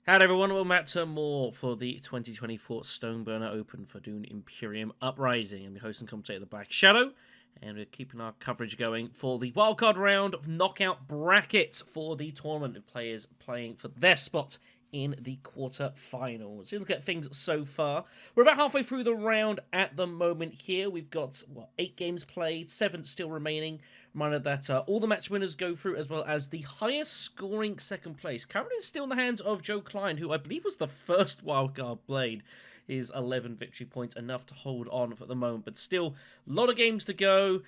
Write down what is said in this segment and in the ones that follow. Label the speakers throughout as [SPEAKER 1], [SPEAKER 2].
[SPEAKER 1] Hello everyone, welcome back to more for the 2024 Stoneburner Open for Dune Imperium Uprising. I'm your host and commentator, the BlackShadow, and we're keeping our coverage going for the wildcard round of knockout brackets for the tournament of players playing for their spot in the quarter-finals. Look at things so far. We're about halfway through the round at the moment here. We've got, 8 games played, 7 still remaining. Reminder that all the match winners go through, as well as the highest scoring second place. Currently still in the hands of Joe Klein, who I believe was the first wildcard played. Is 11 victory points, enough to hold on for the moment, but still a lot of games to go.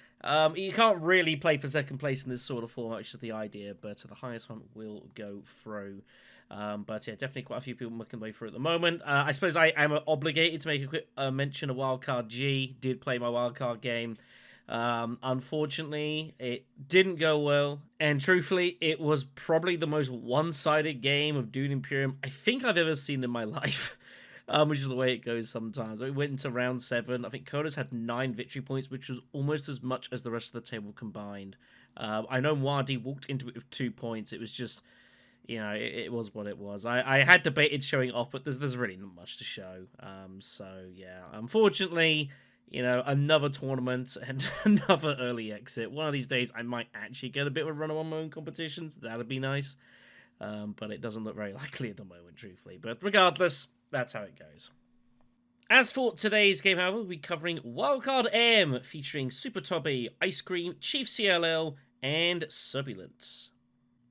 [SPEAKER 1] You can't really play for second place in this sort of format, which is the idea, but the highest one will go through. But yeah, definitely quite a few people making their way through at the moment. I suppose I am obligated to make a quick mention of Wildcard G. Did play my wildcard game. Unfortunately, it didn't go well, and truthfully, it was probably the most one-sided game of Dune Imperium I think I've ever seen in my life. Which is the way it goes sometimes. We went into round 7. I think Kodos had 9 victory points, which was almost as much as the rest of the table combined. I know Mwadi walked into it with 2 points. It was just, it was what it was. I had debated showing it off, but there's really not much to show. So, yeah, unfortunately, another tournament and another early exit. One of these days, I might actually get a bit of a run on my own competitions. That'd be nice. But it doesn't look very likely at the moment, truthfully. But regardless, that's how it goes. As for today's game, however, we'll be covering Wildcard M, featuring supertopi, icecream, chiefcll, and serbu.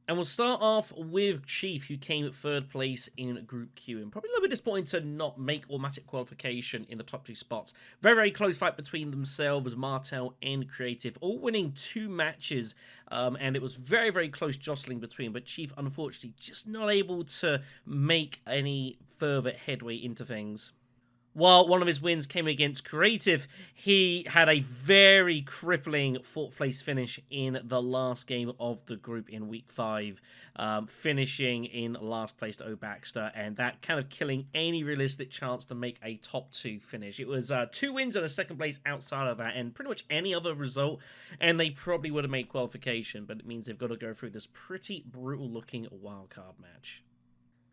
[SPEAKER 1] And we'll start off with Chief, who came at 3rd place in Group Q, and probably a little bit disappointing to not make automatic qualification in the top 2 spots. Very, very close fight between themselves, Martel and Creative, all winning 2 matches, and it was very, very close jostling between, but Chief, unfortunately, just not able to make any further headway into things. While one of his wins came against Creative, he had a very crippling 4th place finish in the last game of the group in Week 5, finishing in last place to Baxter, and that kind of killing any realistic chance to make a top 2 finish. It was 2 wins and a 2nd place outside of that, and pretty much any other result, and they probably would have made qualification, but it means they've got to go through this pretty brutal-looking wildcard match.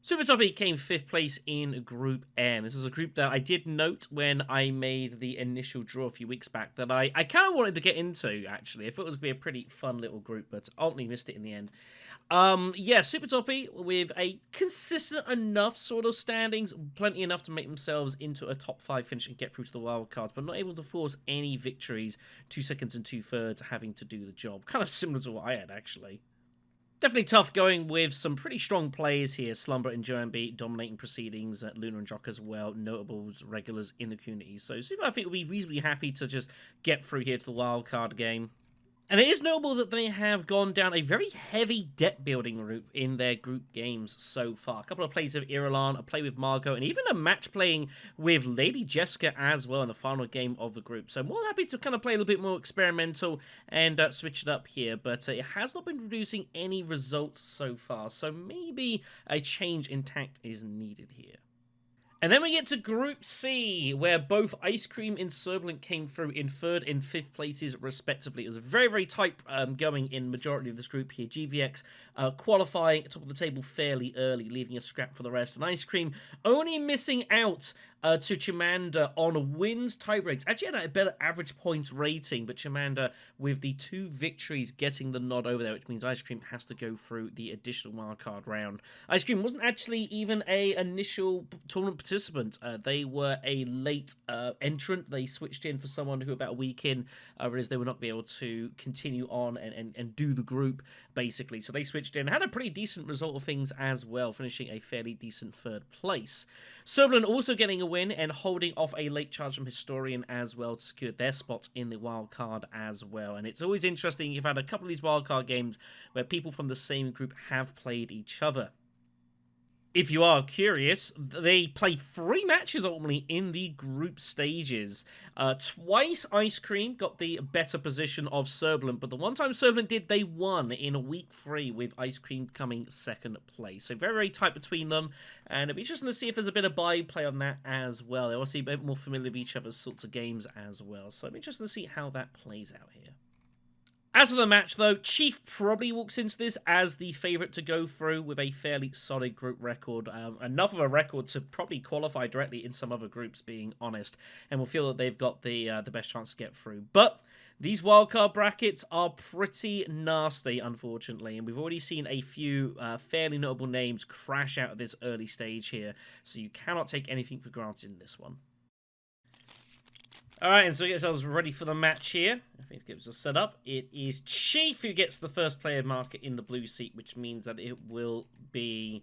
[SPEAKER 1] Supertopi came 5th place in Group M. This is a group that I did note when I made the initial draw a few weeks back that I kind of wanted to get into, actually. I thought it was going to be a pretty fun little group, but ultimately missed it in the end. Supertopi with a consistent enough sort of standings, plenty enough to make themselves into a top 5 finish and get through to the wild cards, but not able to force any victories, 2 seconds and 2/3 having to do the job. Kind of similar to what I had, actually. Definitely tough going with some pretty strong players here. Slumber and Joanne dominating proceedings. Luna and Jock as well. Notables, regulars in the community. So Super, I think, will be reasonably happy to just get through here to the wildcard game. And it is notable that they have gone down a very heavy deck-building route in their group games so far. A couple of plays with Irulan, a play with Margot, and even a match playing with Lady Jessica as well in the final game of the group. So more happy to kind of play a little bit more experimental and switch it up here. But it has not been producing any results so far. So maybe a change in tact is needed here. And then we get to Group C, where both icecream and serbu came through in 3rd and 5th places, respectively. It was a very, very tight going in majority of this group here. GVX qualifying at top of the table fairly early, leaving a scrap for the rest. And icecream only missing out to Chimanda on wins tiebreaks. Actually had a better average points rating, but Chimanda with the 2 victories getting the nod over there, which means icecream has to go through the additional wildcard round. Icecream wasn't actually even a initial tournament participant. They were a late entrant. They switched in for someone who about a week in realized they would not be able to continue on and do the group, basically. So they switched in, had a pretty decent result of things as well, finishing a fairly decent 3rd place. Serbu also getting a win and holding off a late charge from Historian as well to secure their spot in the wildcard as well. And it's always interesting, you've had a couple of these wildcard games where people from the same group have played each other. If you are curious, they play 3 matches ultimately in the group stages. Twice icecream got the better position of serbu, but the one time serbu did, they won in Week 3 with icecream coming 2nd place. So very, very tight between them, and it'll be interesting to see if there's a bit of play on that as well. They're obviously a bit more familiar with each other's sorts of games as well, so it'll be interesting to see how that plays out here. As for the match, though, Chief probably walks into this as the favourite to go through with a fairly solid group record. Enough of a record to probably qualify directly in some other groups, being honest. And we'll feel that they've got the best chance to get through. But these wildcard brackets are pretty nasty, unfortunately. And we've already seen a few fairly notable names crash out of this early stage here. So you cannot take anything for granted in this one. Alright, and so we get ourselves ready for the match here. I think it gives us set up. It is Chief who gets the first player marker in the blue seat, which means that it will be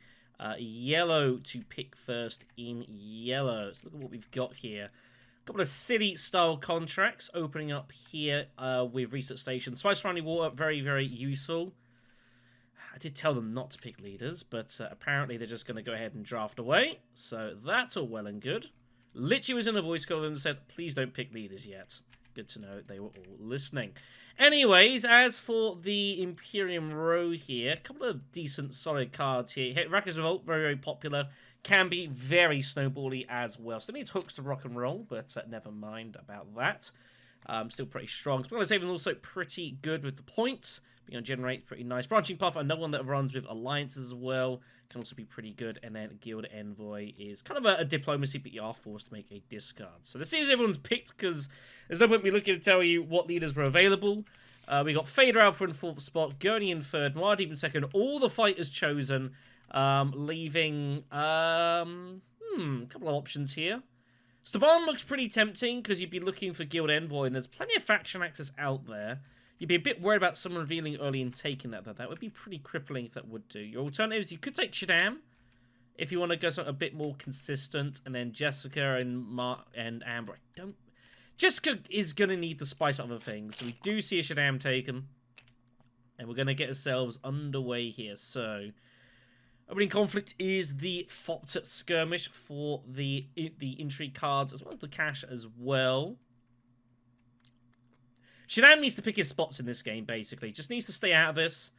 [SPEAKER 1] yellow to pick first in yellow. So look at what we've got here. A couple of city-style contracts opening up here with research stations. Spice surrounding water, very, very useful. I did tell them not to pick leaders, but apparently they're just going to go ahead and draft away. So that's all well and good. Literally was in a voice call and said, please don't pick leaders yet. Good to know they were all listening. Anyways, as for the Imperium row here, a couple of decent solid cards here. Rakka's Revolt, very, very popular. Can be very snowbally as well. So it needs hooks to rock and roll, but never mind about that. Still pretty strong. Spoiler Saving also pretty good with the points. Being able to generate pretty nice. Branching Path, another one that runs with alliances as well. Can also be pretty good. And then Guild Envoy is kind of a diplomacy, but you are forced to make a discard. So let's see if everyone's picked, because there's no point me looking to tell you what leaders were available. We got Fader Alpha in 4th spot, Gurney in 3rd, Muad'Dib in 2nd. All the fighters chosen, leaving a couple of options here. Staban looks pretty tempting, because you'd be looking for Guild Envoy, and there's plenty of faction access out there. You'd be a bit worried about someone revealing early and taking that. That would be pretty crippling if that would do. Your alternatives, you could take Shaddam if you want to go something a bit more consistent, and then Jessica and Amber. Jessica is going to need to spice up other things, so we do see a Shaddam taken, and we're going to get ourselves underway here. So, opening conflict is the Fopt skirmish for the intrigue cards, as well as the cash as well. Shaddam needs to pick his spots in this game, basically. Just needs to stay out of this.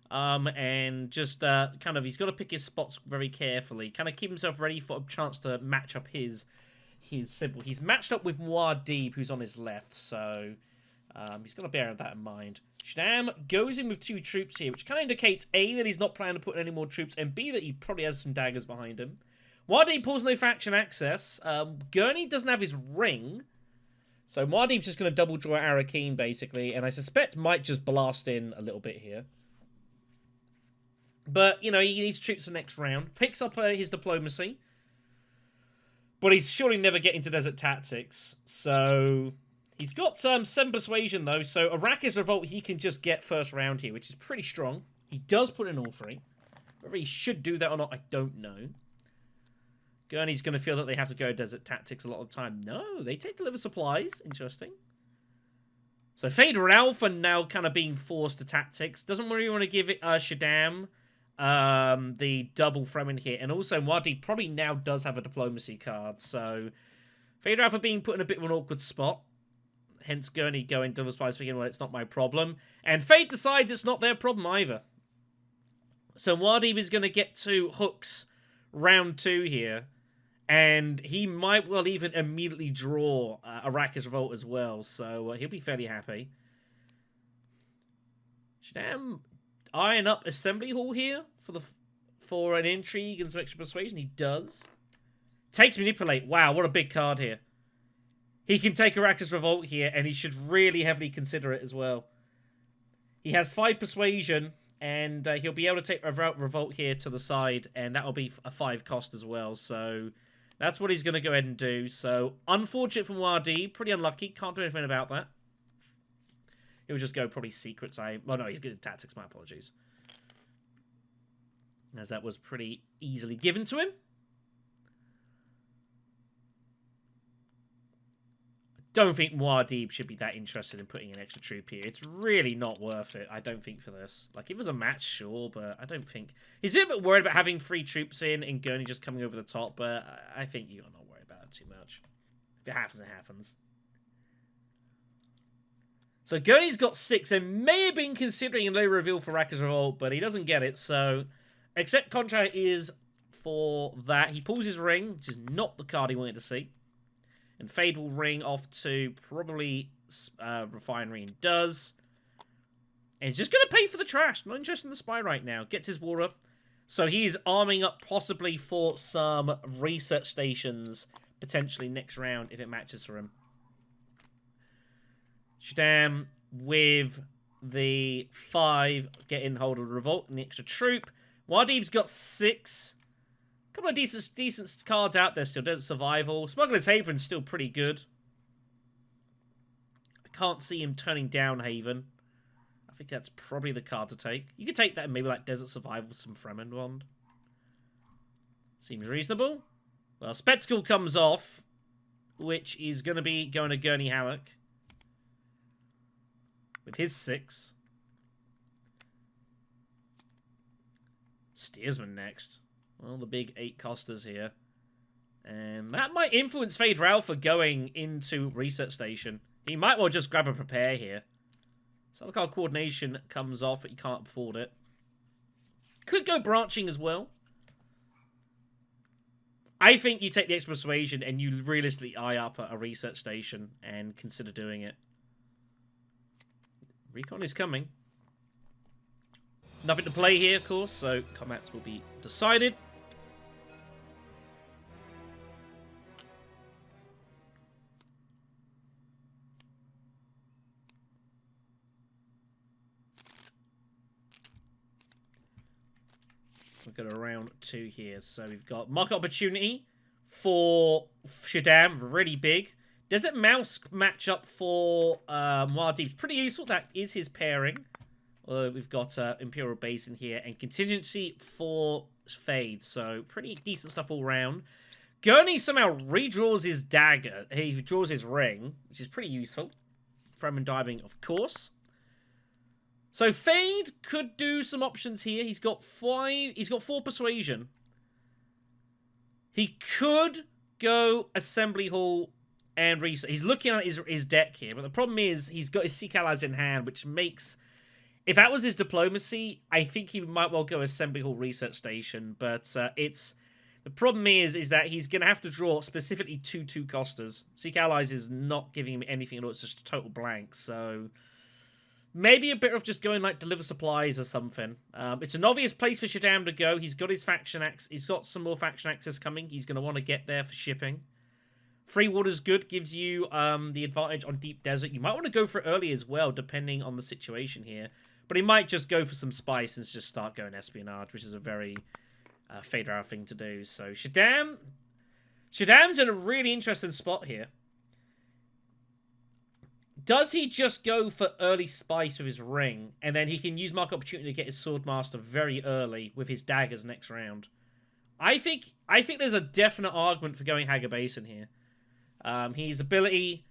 [SPEAKER 1] And just he's got to pick his spots very carefully. Kind of keep himself ready for a chance to match up his symbol. He's matched up with Muad'Dib, who's on his left, so he's got to bear that in mind. Shaddam goes in with 2 troops here, which kind of indicates, A, that he's not planning to put in any more troops, and B, that he probably has some daggers behind him. Muad'Dib pulls no faction access. Gurney doesn't have his ring. So Muad'Dib's just going to double draw Arakeen, basically, and I suspect might just blast in a little bit here. But, you know, he needs troops for next round. Picks up his diplomacy. But he's surely never getting to Desert Tactics. So he's got 7 persuasion, though. So Arrakis Revolt he can just get first round here, which is pretty strong. He does put in all 3. Whether he should do that or not, I don't know. Gurney's going to feel that they have to go Desert Tactics a lot of the time. No, they take deliver supplies. Interesting. So Fader Alpha now kind of being forced to Tactics. Doesn't really want to give it Shaddam the double throw in here. And also Muad'Dib probably now does have a diplomacy card. So Fader Alpha being put in a bit of an awkward spot. Hence Gurney going double supplies thinking, well, it's not my problem. And Fate decides it's not their problem either. So Muad'Dib is going to get 2 hooks round 2 here. And he might well even immediately draw Arrakis Revolt as well. So he'll be fairly happy. Shaddam iron up Assembly Hall here for an intrigue and some extra persuasion. He does. Takes Manipulate. Wow, what a big card here. He can take Arrakis Revolt here, and he should really heavily consider it as well. He has 5 persuasion, and he'll be able to take Revolt here to the side, and that'll be a 5 cost as well. So that's what he's going to go ahead and do. So, unfortunate for Muad'Dib. Pretty unlucky. Can't do anything about that. He'll just go probably secrets. Well, no, he's good at tactics. My apologies. As that was pretty easily given to him. Don't think Muad'Dib should be that interested in putting an extra troop here. It's really not worth it, I don't think, for this. Like, if it was a match, sure, but I don't think... He's a bit worried about having 3 troops in and Gurney just coming over the top, but I think you're not worried about it too much. If it happens, it happens. So Gurney's got 6 and may have been considering a low reveal for Arrakis Revolt, but he doesn't get it, so... Accept contract is for that. He pulls his ring, which is not the card he wanted to see. And Fade will ring off to probably Refinery and does. And he's just going to pay for the trash. Not interested in the spy right now. Gets his war up. So he's arming up possibly for some research stations potentially next round if it matches for him. Shaddam with the 5 getting hold of the revolt and the extra troop. Muad'Dib's got 6. A couple of decent cards out there still. Desert Survival. Smuggler's Haven's still pretty good. I can't see him turning down Haven. I think that's probably the card to take. You could take that and maybe like Desert Survival with some Fremen Wand. Seems reasonable. Well, Spetskull comes off, which is going to be going to Gurney Halleck with his 6. Steersman next. Well, the big 8 costers here. And that might influence Fade Ralph going into Research Station. He might well just grab a prepare here. Solid card coordination comes off, but you can't afford it. Could go branching as well. I think you take the extra persuasion and you realistically eye up a research station and consider doing it. Recon is coming. Nothing to play here, of course, so combats will be decided. We've got a round 2 here. So we've got market opportunity for Shaddam, really big. Desert Mouse matchup for Muad'Dib, pretty useful. That is his pairing. Although we've got Imperial Base in here and contingency for Fade. So pretty decent stuff all round. Gurney somehow redraws his dagger. He draws his ring, which is pretty useful. Fremen diving, of course. So Fade could do some options here. He's got 5. He's got 4 persuasion. He could go Assembly Hall and research. He's looking at his deck here, but the problem is he's got his Sikh allies in hand, which makes, if that was his diplomacy, I think he might well go Assembly Hall Research Station. But it's the problem is that he's going to have to draw specifically 2 costers. Sikh allies is not giving him anything at all. It's just a total blank. So maybe a bit of just going like deliver supplies or something. It's an obvious place for Shaddam to go. He's got his faction access. He's got some more faction access coming. He's going to want to get there for shipping. Free water's good. Gives you the advantage on deep desert. You might want to go for it early as well, depending on the situation here. But he might just go for some spice and just start going espionage, which is a very Fade-Ralph thing to do. So Shaddam's in a really interesting spot here. Does he just go for early spice with his ring, and then he can use market opportunity to get his Swordmaster very early with his daggers next round? I think there's a definite argument for going Hagar Basin here. His ability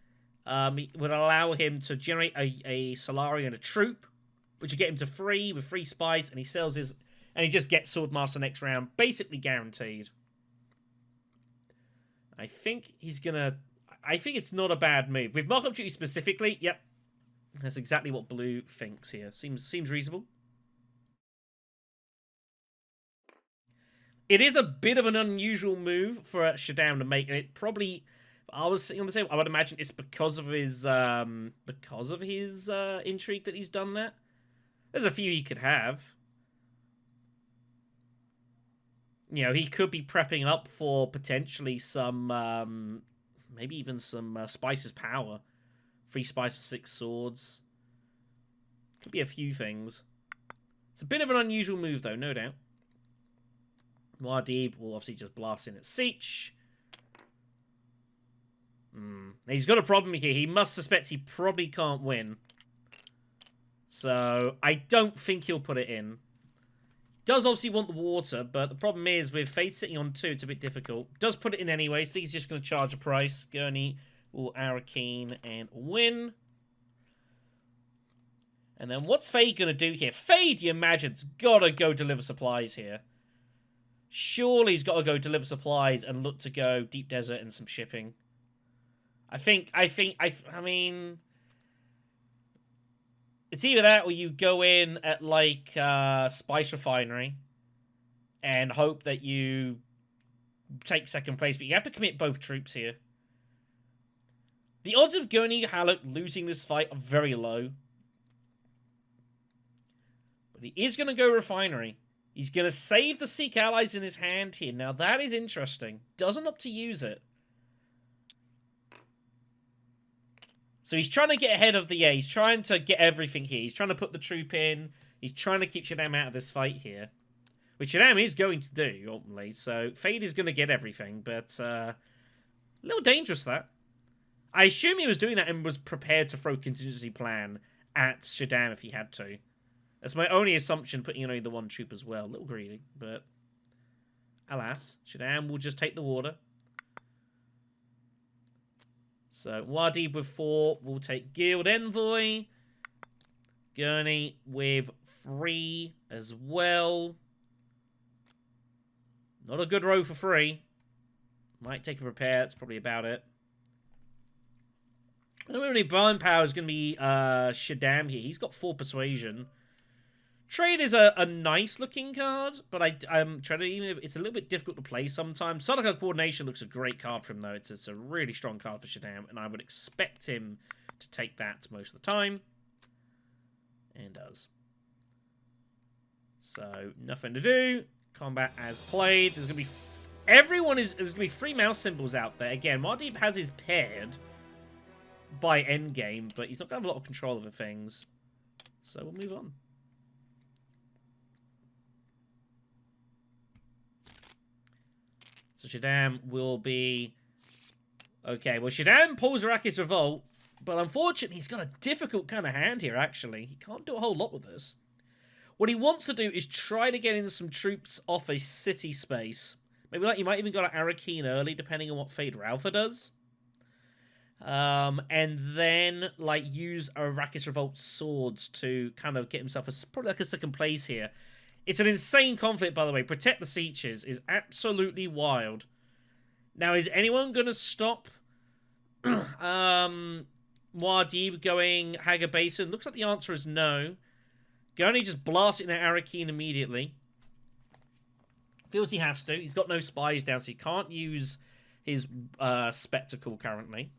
[SPEAKER 1] would allow him to generate a Solari and a troop, which would get him to 3 with 3 spice, and he sells his, and he just gets Swordmaster next round, basically guaranteed. I think he's gonna. I think it's not a bad move. With market opportunity specifically, yep. That's exactly what Blue thinks here. Seems reasonable. It is a bit of an unusual move for Shaddam to make, and it probably, I was sitting on the table, I would imagine it's because of his intrigue that he's done that. There's a few he could have. You know, he could be prepping up for potentially some maybe even some Spice's Power. 3 spice for 6 swords. Could be a few things. It's a bit of an unusual move, though, no doubt. Muad'Dib will obviously just blast in at Siege. He's got a problem here. He must suspect he probably can't win. So, I don't think he'll put it in. Does obviously want the water, but the problem is with Fate sitting on 2, it's a bit difficult. Does put it in anyways. Think he's just going to charge a price. Gurney will Arakeen and win. And then what's Fade going to do here? Fade, you imagine's got to go deliver supplies here. Surely he's got to go deliver supplies and look to go deep desert and some shipping. I mean, it's either that or you go in at, like, Spice Refinery and hope that you take second place, but you have to commit both troops here. The odds of Gurney Halleck losing this fight are very low. But he is going to go refinery. He's going to save the Seek allies in his hand here. Now, that is interesting. Doesn't opt to use it. So he's trying to get ahead of the... Yeah, he's trying to get everything here. He's trying to put the troop in. He's trying to keep Shaddam out of this fight here. Which Shaddam is going to do, ultimately. So Fade is going to get everything. But a little dangerous, that. I assume he was doing that and was prepared to throw contingency plan at Shaddam if he had to. That's my only assumption, putting in only the one troop as well. A little greedy, but... Alas, Shaddam will just take the water. So, Muad'Dib with 4 will take Guild Envoy. Gurney with 3 as well. Not a good row for 3. Might take a repair, that's probably about it. I don't know if Burn Power is going to be Shaddam here. He's got 4 Persuasion. Trade is a nice looking card, but I'm trying to, even if it's a little bit difficult to play sometimes. Sardaukar Coordination looks a great card for him, though. It's a really strong card for Shaddam, and I would expect him to take that most of the time. And does. So, nothing to do. Combat as played. There's going to be... There's going to be 3 mouse symbols out there. Again, Muad'Dib has his paired by endgame, but he's not going to have a lot of control over things. So, we'll move on. So Shaddam will be... Okay, well, Shaddam pulls Arrakis Revolt, but unfortunately, he's got a difficult kind of hand here, actually. He can't do a whole lot with this. What he wants to do is try to get in some troops off a city space. Maybe like you might even go to Arrakeen early, depending on what Fade Ralpha does. And then, like, use Arrakis Revolt swords to kind of get himself probably like a second place here. It's an insane conflict, by the way. Protect the Sietches is absolutely wild. Now, is anyone going to stop Muad'Dib going Hagar Basin? Looks like the answer is no. Gurney just blasts it into Arrakeen immediately. Feels he has to. He's got no spies down, so he can't use his Spectacle currently.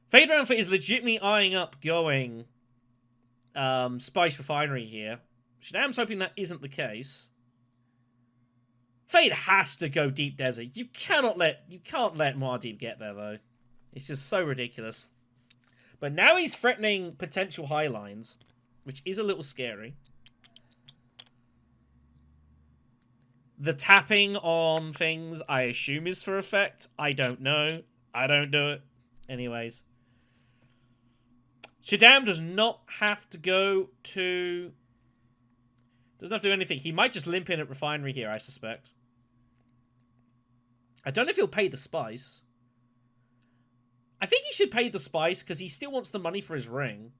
[SPEAKER 1] Fade Ralpha is legitimately eyeing up going Spice Refinery here. Shaddam's hoping that isn't the case. Fade has to go Deep Desert. You can't let Muad'Dib get there, though. It's just so ridiculous. But now he's threatening potential high lines, which is a little scary. The tapping on things, I assume, is for effect. I don't know. I don't do it. Anyways. Shaddam does not have to go to... Doesn't have to do anything. He might just limp in at Refinery here, I suspect. I don't know if he'll pay the spice. I think he should pay the spice because he still wants the money for his ring.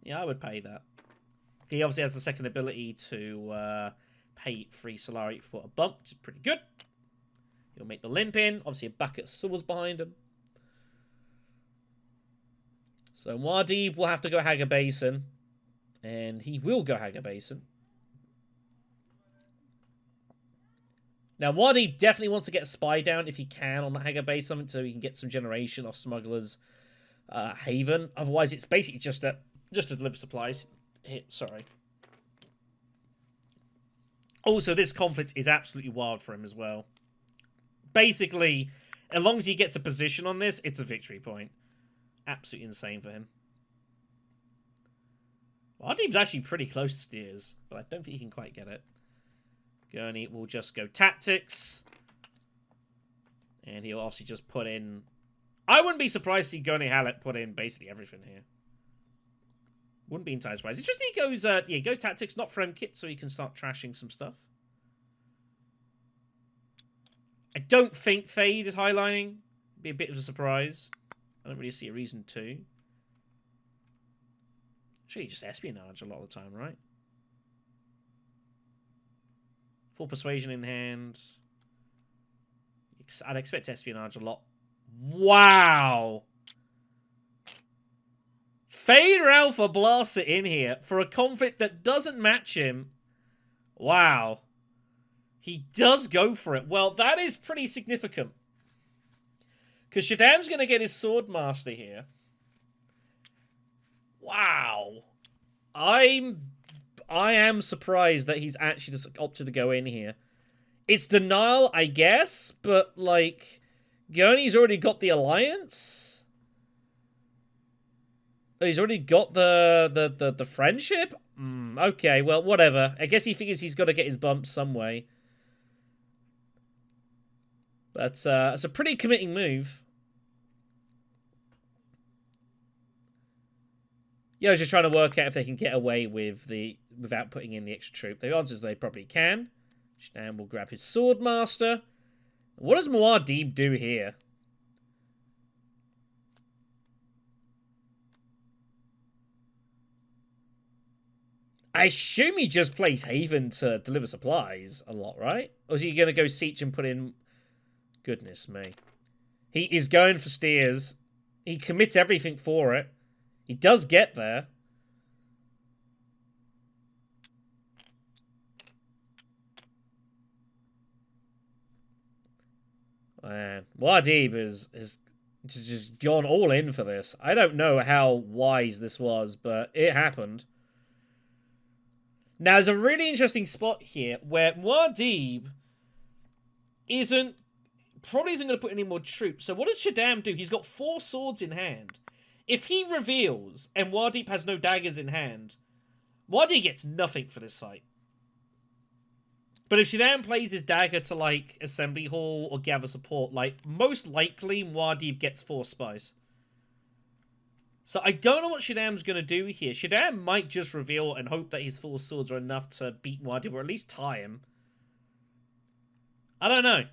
[SPEAKER 1] Yeah, I would pay that. He obviously has the second ability to pay 3 Solari for a bump, which is pretty good. He'll make the limp in. Obviously a bucket of swords behind him. So Muad'Dib will have to go Hagar Basin. And he will go Hagar Basin. Now, Muad'Dib definitely wants to get a spy down if he can on the Hagar Base, something so he can get some generation off Smuggler's Haven. Otherwise, it's basically just to deliver supplies. Sorry. Also, this conflict is absolutely wild for him as well. Basically, as long as he gets a position on this, it's a victory point. Absolutely insane for him. Muad'Dib's actually pretty close to Steers, but I don't think he can quite get it. Gurney will just go Tactics. And he'll obviously just put in... I wouldn't be surprised to see Gurney Hallett put in basically everything here. Wouldn't be entirely surprised. It's just he goes, he goes Tactics, not Frem Kit, so he can start trashing some stuff. I don't think Fade is highlining. Be a bit of a surprise. I don't really see a reason to. Sure, you just espionage a lot of the time, right? Full persuasion in hand. I'd expect espionage a lot. Wow! Fade Ralpha blasts it in here for a conflict that doesn't match him. Wow. He does go for it. Well, that is pretty significant. Because Shaddam's going to get his Swordmaster here. Wow. I'm I am surprised that he's actually just opted to go in here. It's denial, I guess, but, like, Gurney's already got the alliance? Oh, he's already got the friendship? Okay, well, whatever. I guess he figures he's got to get his bump some way. But it's a pretty committing move. Yeah, I was just trying to work out if they can get away with without putting in the extra troop. The answer is they probably can. Shadam will grab his Swordmaster. What does Muad'Dib do here? I assume he just plays Haven to deliver supplies a lot, right? Or is he going to go Siege and put in... Goodness me. He is going for steers. He commits everything for it. He does get there. Man, Muad'Dib is just gone all in for this. I don't know how wise this was, but it happened. Now, there's a really interesting spot here where Muad'Dib probably isn't going to put any more troops. So what does Shadam do? He's got 4 swords in hand. If he reveals and Muad'Dib has no daggers in hand, Muad'Dib gets nothing for this fight. But if Shadam plays his dagger to, like, Assembly Hall or gather support, like, most likely Muad'Dib gets 4 spies. So I don't know what Shadam's going to do here. Shadam might just reveal and hope that his 4 swords are enough to beat Muad'Dib, or at least tie him. I don't know.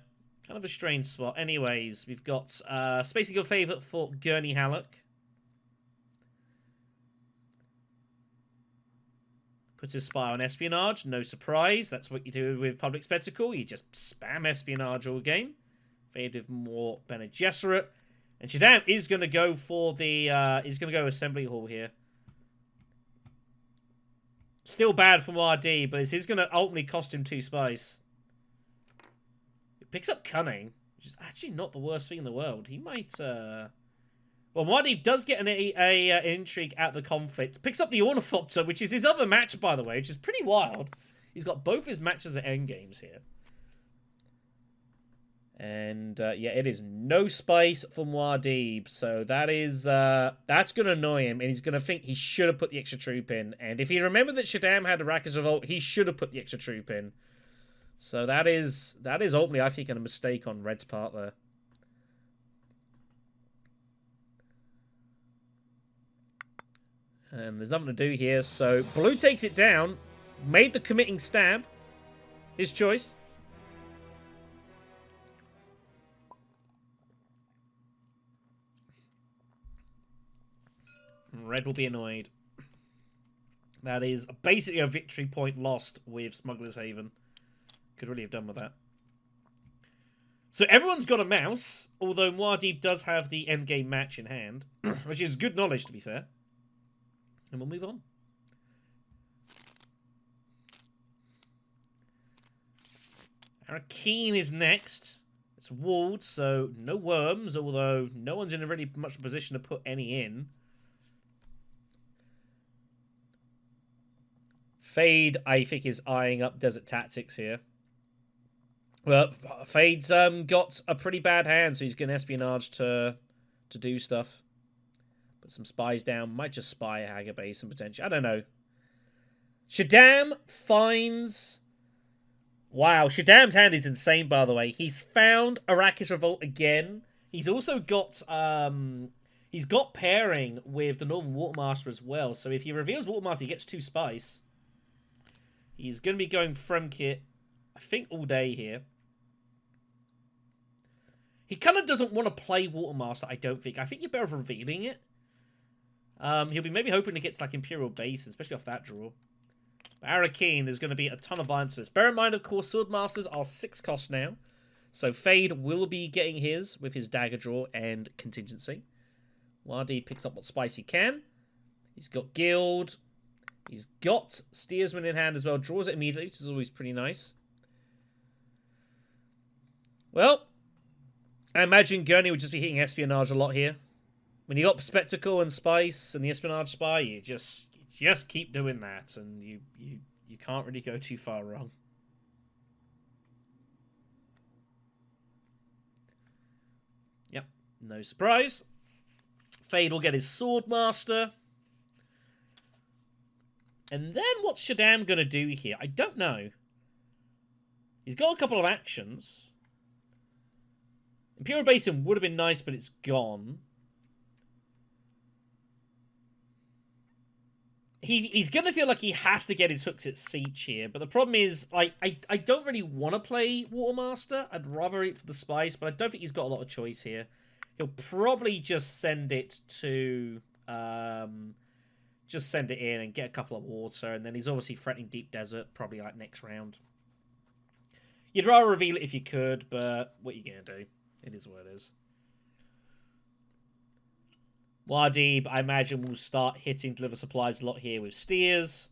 [SPEAKER 1] Kind of a strange spot. Anyways, we've got Space Eagle favourite for Gurney Halleck. Puts his spy on espionage. No surprise. That's what you do with Public Spectacle. You just spam espionage all game. Fade with more Bene Gesserit. And Shadam is going to go for the... he's going to go Assembly Hall here. Still bad for Muad'Dib, but this is going to ultimately cost him 2 spies. It picks up Cunning, which is actually not the worst thing in the world. He might... Well, Muad'Dib does get an intrigue out of the conflict. Picks up the Ornithopter, which is his other match, by the way, which is pretty wild. He's got both his matches at endgames here. And, yeah, it is no spice for Muad'Dib. So that is, that's going to annoy him. And he's going to think he should have put the extra troop in. And if he remembered that Shadam had Arrakis Revolt, he should have put the extra troop in. So that is ultimately, I think, a mistake on Red's part there. And there's nothing to do here. So Blue takes it down. Made the committing stab. His choice. Red will be annoyed. That is basically a victory point lost with Smuggler's Haven. Could really have done with that. So everyone's got a mouse, although Muad'Dib does have the endgame match in hand, which is good knowledge, to be fair. And we'll move on. Arakeen is next. It's walled, so no worms, although no one's in a really much position to put any in. Fade, I think, is eyeing up Desert Tactics here. Well, Fade's got a pretty bad hand, so he's going to espionage to do stuff. Put some spies down. Might just spy a Haggar base and potentially... I don't know. Shadam finds... Wow, Shadam's hand is insane, by the way. He's found Arrakis Revolt again. He's also got... he's got pairing with the Northern Watermaster as well. So if he reveals Watermaster, he gets 2 spies. He's going to be going Fremkit, I think, all day here. He kind of doesn't want to play Watermaster, I don't think. I think you're better off revealing it. He'll be maybe hoping to get to, like, Imperial Base, especially off that draw. But Arakeen, there's going to be a ton of violence for this. Bear in mind, of course, Swordmasters are 6 cost now. So Fade will be getting his with his dagger draw and contingency. Muad'Dib picks up what spice he can. He's got Guild. He's got Steersman in hand as well. Draws it immediately, which is always pretty nice. Well, I imagine Gurney would just be hitting espionage a lot here. When you got Spectacle and Spice and the Espionage Spy, you just Just keep doing that, and you can't really go too far wrong. Yep, no surprise. Fade will get his Swordmaster. And then what's Shaddam going to do here? I don't know. He's got a couple of actions. Imperial Basin would have been nice, but it's gone. He's going to feel like he has to get his hooks at Siege here. But the problem is, like, I don't really want to play Watermaster. I'd rather eat for the spice, but I don't think he's got a lot of choice here. He'll probably just send it to... just send it in and get a couple of water, and then he's obviously threatening Deep Desert, probably like next round. You'd rather reveal it if you could, but what are you going to do? It is what it is. Muad'Dib, I imagine, will start hitting deliver supplies a lot here with steers.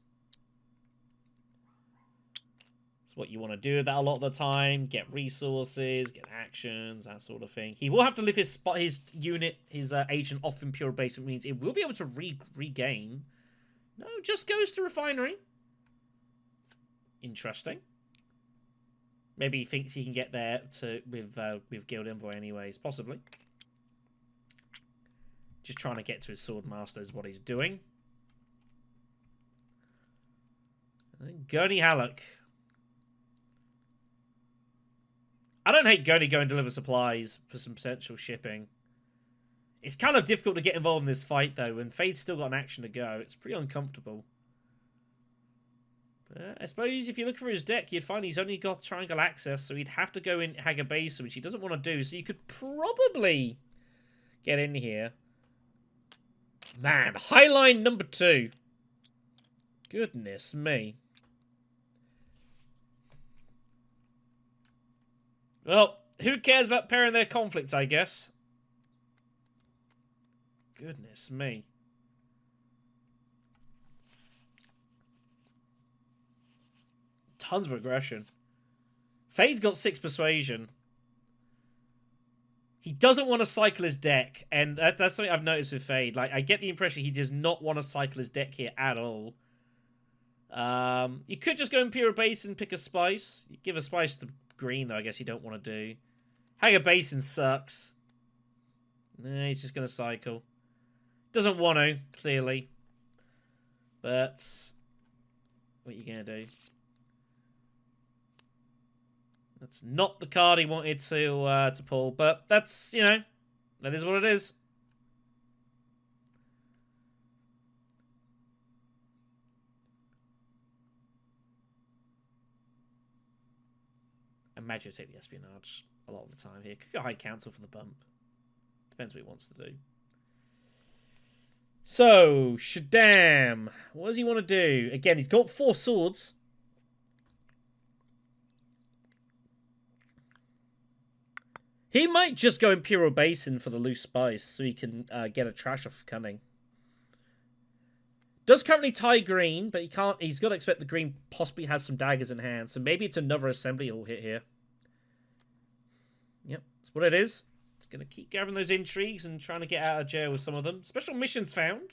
[SPEAKER 1] That's what you want to do with that a lot of the time. Get resources, get actions, that sort of thing. He will have to lift his unit, his agent off Imperial Base, which means it will be able to regain. No, just goes to Refinery. Interesting. Maybe he thinks he can get there with Guild Envoy anyways, possibly. Just trying to get to his Swordmaster is what he's doing. Gurney Halleck. I don't hate Gurney going to deliver supplies for some potential shipping. It's kind of difficult to get involved in this fight, though, and Fade's still got an action to go. It's pretty uncomfortable. But I suppose if you look for his deck, you'd find he's only got triangle access, so he'd have to go in Haga Base, which he doesn't want to do, so you could probably get in here. Man, Highline number 2. Goodness me. Well, who cares about pairing their conflict, I guess? Goodness me. Tons of aggression. Fade's got 6 persuasion. He doesn't want to cycle his deck, and that's something I've noticed with Fade. Like, I get the impression he does not want to cycle his deck here at all. You could just go Imperial Basin and pick a spice. You give a spice to green, though, I guess you don't want to do. Haga Basin sucks. Nah, he's just going to cycle. Doesn't want to, clearly. But what are you going to do? That's not the card he wanted to pull, but that's, you know, that is what it is. Imagine take the espionage a lot of the time here. Could go High Council for the bump. Depends what he wants to do. So, Shaddam. What does he want to do? Again, he's got 4 swords. He might just go Imperial Basin for the loose spice so he can get a trash off Cunning. Does currently tie green, but he can't. He's got to expect the green possibly has some daggers in hand, so maybe it's another assembly he'll hit here. Yep, that's what it is. It's going to keep gathering those intrigues and trying to get out of jail with some of them. Special missions found.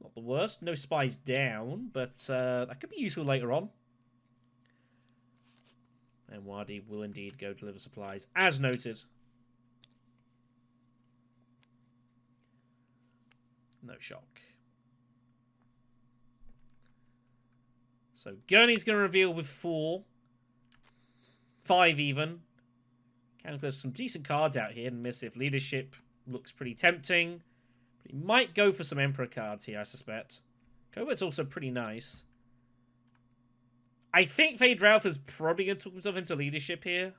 [SPEAKER 1] Not the worst. No spies down, but that could be useful later on. And Wadi will indeed go deliver supplies, as noted. No shock. So Gurney's going to reveal with 4. 5 even. There's some decent cards out here. And Missive Leadership looks pretty tempting. But he might go for some Emperor cards here, I suspect. Covet's also pretty nice. I think Fade Ralph is probably going to talk himself into leadership here.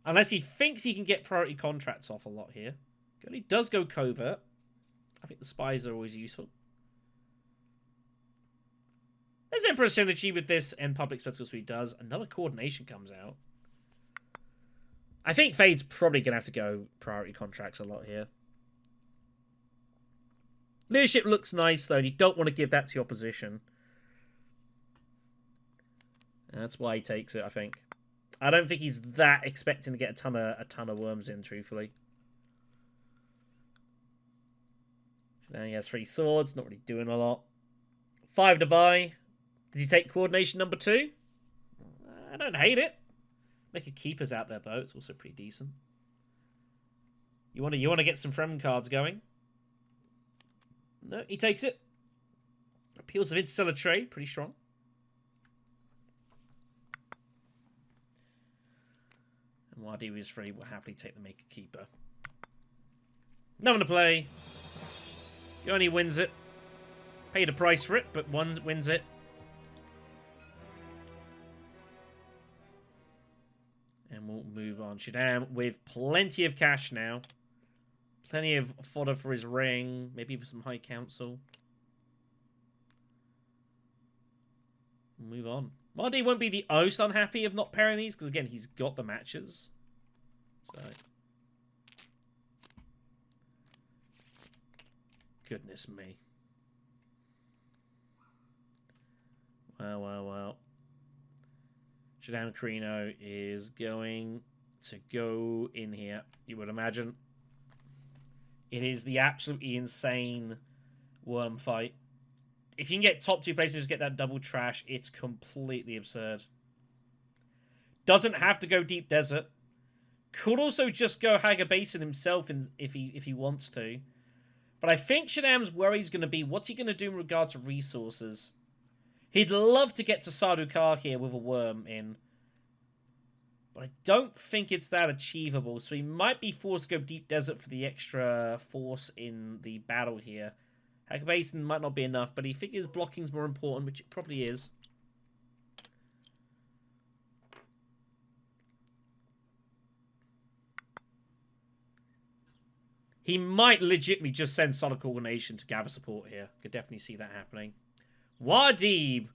[SPEAKER 1] Unless he thinks he can get priority contracts off a lot here. He does go covert. I think the spies are always useful. There's Emperor synergy with this and public spectacles, so he does. Another coordination comes out. I think Fade's probably going to have to go priority contracts a lot here. Leadership looks nice, though, and you don't want to give that to your opposition. That's why he takes it, I think. I don't think he's that expecting to get a ton of worms in, truthfully. Now he has 3 swords, not really doing a lot. 5 to buy. Does he take coordination number 2? I don't hate it. Make a keepers out there though. It's also pretty decent. You want to get some Fremen cards going? No, he takes it. Appeals of interstellar trade, pretty strong. And Wadi is free. Will happily take the make a keeper. Nothing to play. He only wins it. Paid a price for it, but wins it. And we'll move on. Shaddam with plenty of cash now. Plenty of fodder for his ring. Maybe for some High Council. We'll move on. Mardy won't be the most unhappy of not pairing these, because again, he's got the matches. So. Goodness me. Well. Shaddam Carino is going to go in here, you would imagine. It is the absolutely insane worm fight. If you can get top 2 places, get that double trash, it's completely absurd. Doesn't have to go deep desert. Could also just go Haga Basin himself if he wants to. But I think Shaddam's worry is going to be, what's he going to do in regard to resources? He'd love to get to Sardaukar here with a worm in. But I don't think it's that achievable. So he might be forced to go deep desert for the extra force in the battle here. Haga Basin might not be enough, but he figures blocking's more important, which it probably is. He might legitimately just send Solid Coordination to gather support here. Could definitely see that happening. Wadib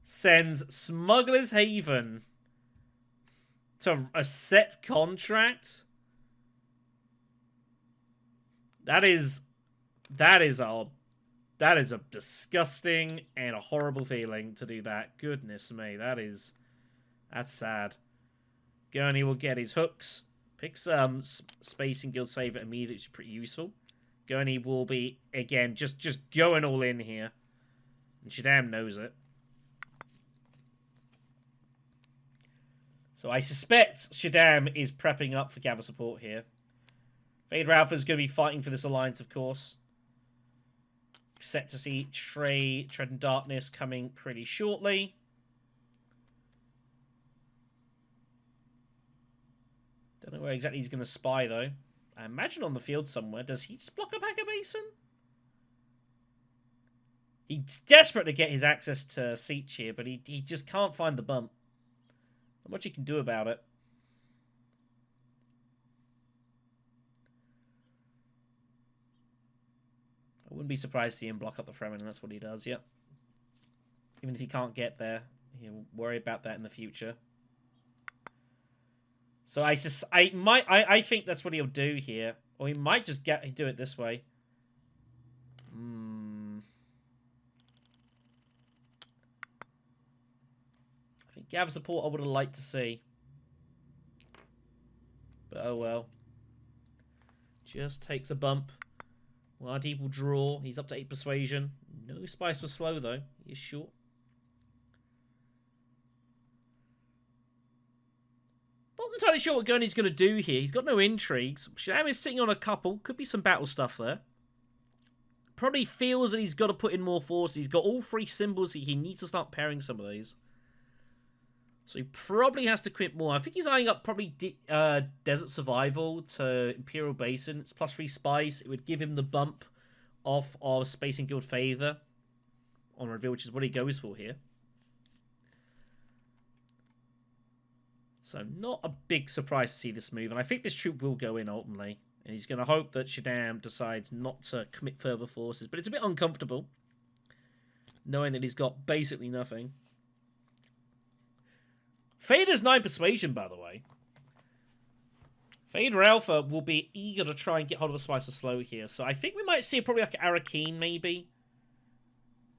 [SPEAKER 1] sends Smuggler's Haven to a set contract. That is a disgusting and a horrible feeling to do that. Goodness me, that's sad. Gurney will get his hooks. Picks Space in Guild's favour immediately, which is pretty useful. Gurney will be, again, just going all in here. And Shaddam knows it. So I suspect Shaddam is prepping up for gather support here. Vader Alpha is going to be fighting for this alliance, of course. Set to see Tread and Darkness coming pretty shortly. Don't know where exactly he's going to spy, though. I imagine on the field somewhere. Does he just block up Haga Basin? He's desperate to get his access to Siege here, but he just can't find the bump. Not much he can do about it. I wouldn't be surprised to see him block up the Fremen, and that's what he does, yep. Even if he can't get there, he'll worry about that in the future. So I think that's what he'll do here. Or he might just do it this way. I think gather support I would have liked to see. But oh well. Just takes a bump. Wadi will draw. He's up to 8 persuasion. No spice was flow though. He is short. Not entirely sure what Gurney's going to do here. He's got no intrigues. Shaddam is sitting on a couple. Could be some battle stuff there. Probably feels that he's got to put in more force. He's got all 3 symbols. He needs to start pairing some of these. So he probably has to quit more. I think he's eyeing up probably Desert Survival to Imperial Basin. It's +3 spice. It would give him the bump off of Space and Guild Favor on reveal, which is what he goes for here. So not a big surprise to see this move. And I think this troop will go in ultimately. And he's going to hope that Shaddam decides not to commit further forces. But it's a bit uncomfortable, knowing that he's got basically nothing. Fader's 9 persuasion, by the way. Fader Alpha will be eager to try and get hold of a Spice of Slow here. So I think we might see probably like Arakeen, maybe.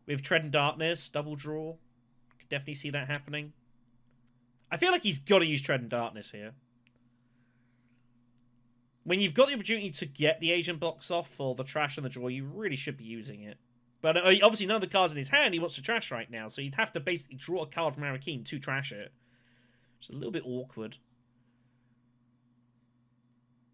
[SPEAKER 1] With Tread and Darkness, double draw. Could definitely see that happening. I feel like he's got to use Tread and Darkness here. When you've got the opportunity to get the agent box off for the trash and the draw, you really should be using it. But obviously none of the cards in his hand he wants to trash right now, so you'd have to basically draw a card from Arakeen to trash it. It's a little bit awkward.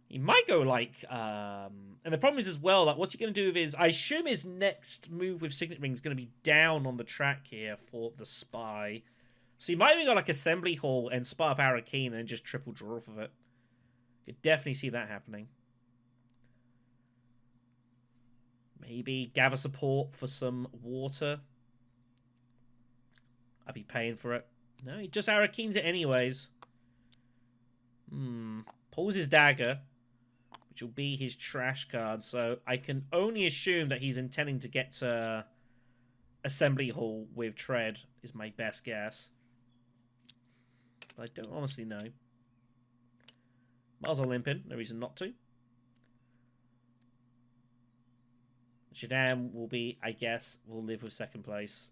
[SPEAKER 1] He might go like... and the problem is as well, like, what's he going to do with his... I assume his next move with Signet Ring is going to be down on the track here for the Spy. So he might even go like Assembly Hall and spot up Arakeen and just triple draw off of it. Could definitely see that happening. Maybe gather support for some water. I'd be paying for it. No, he just Arakeens it anyways. Pulls his dagger, which will be his trash card. So I can only assume that he's intending to get to Assembly Hall with Tread, is my best guess. But I don't honestly know. Miles Olympian, no reason not to. Shadam will be, I guess, will live with second place.